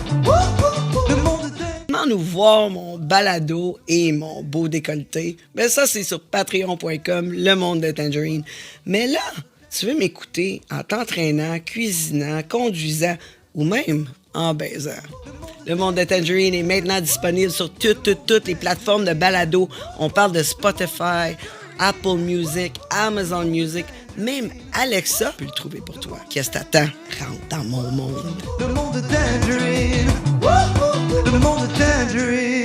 Le monde Tangerine. Comment nous voir mon balado et mon beau décolleté? Ben ça, c'est sur patreon.com, le monde de Tangerine. Mais là, tu veux m'écouter en t'entraînant, cuisinant, conduisant ou même en baisant. Le monde de Tangerine est maintenant disponible sur toutes les plateformes de balado. On parle de Spotify, Apple Music, Amazon Music, même Alexa peut le trouver pour toi. Qu'est-ce que t'attends? Rentre dans mon monde. Le monde Tangerine. Le monde Tangerine.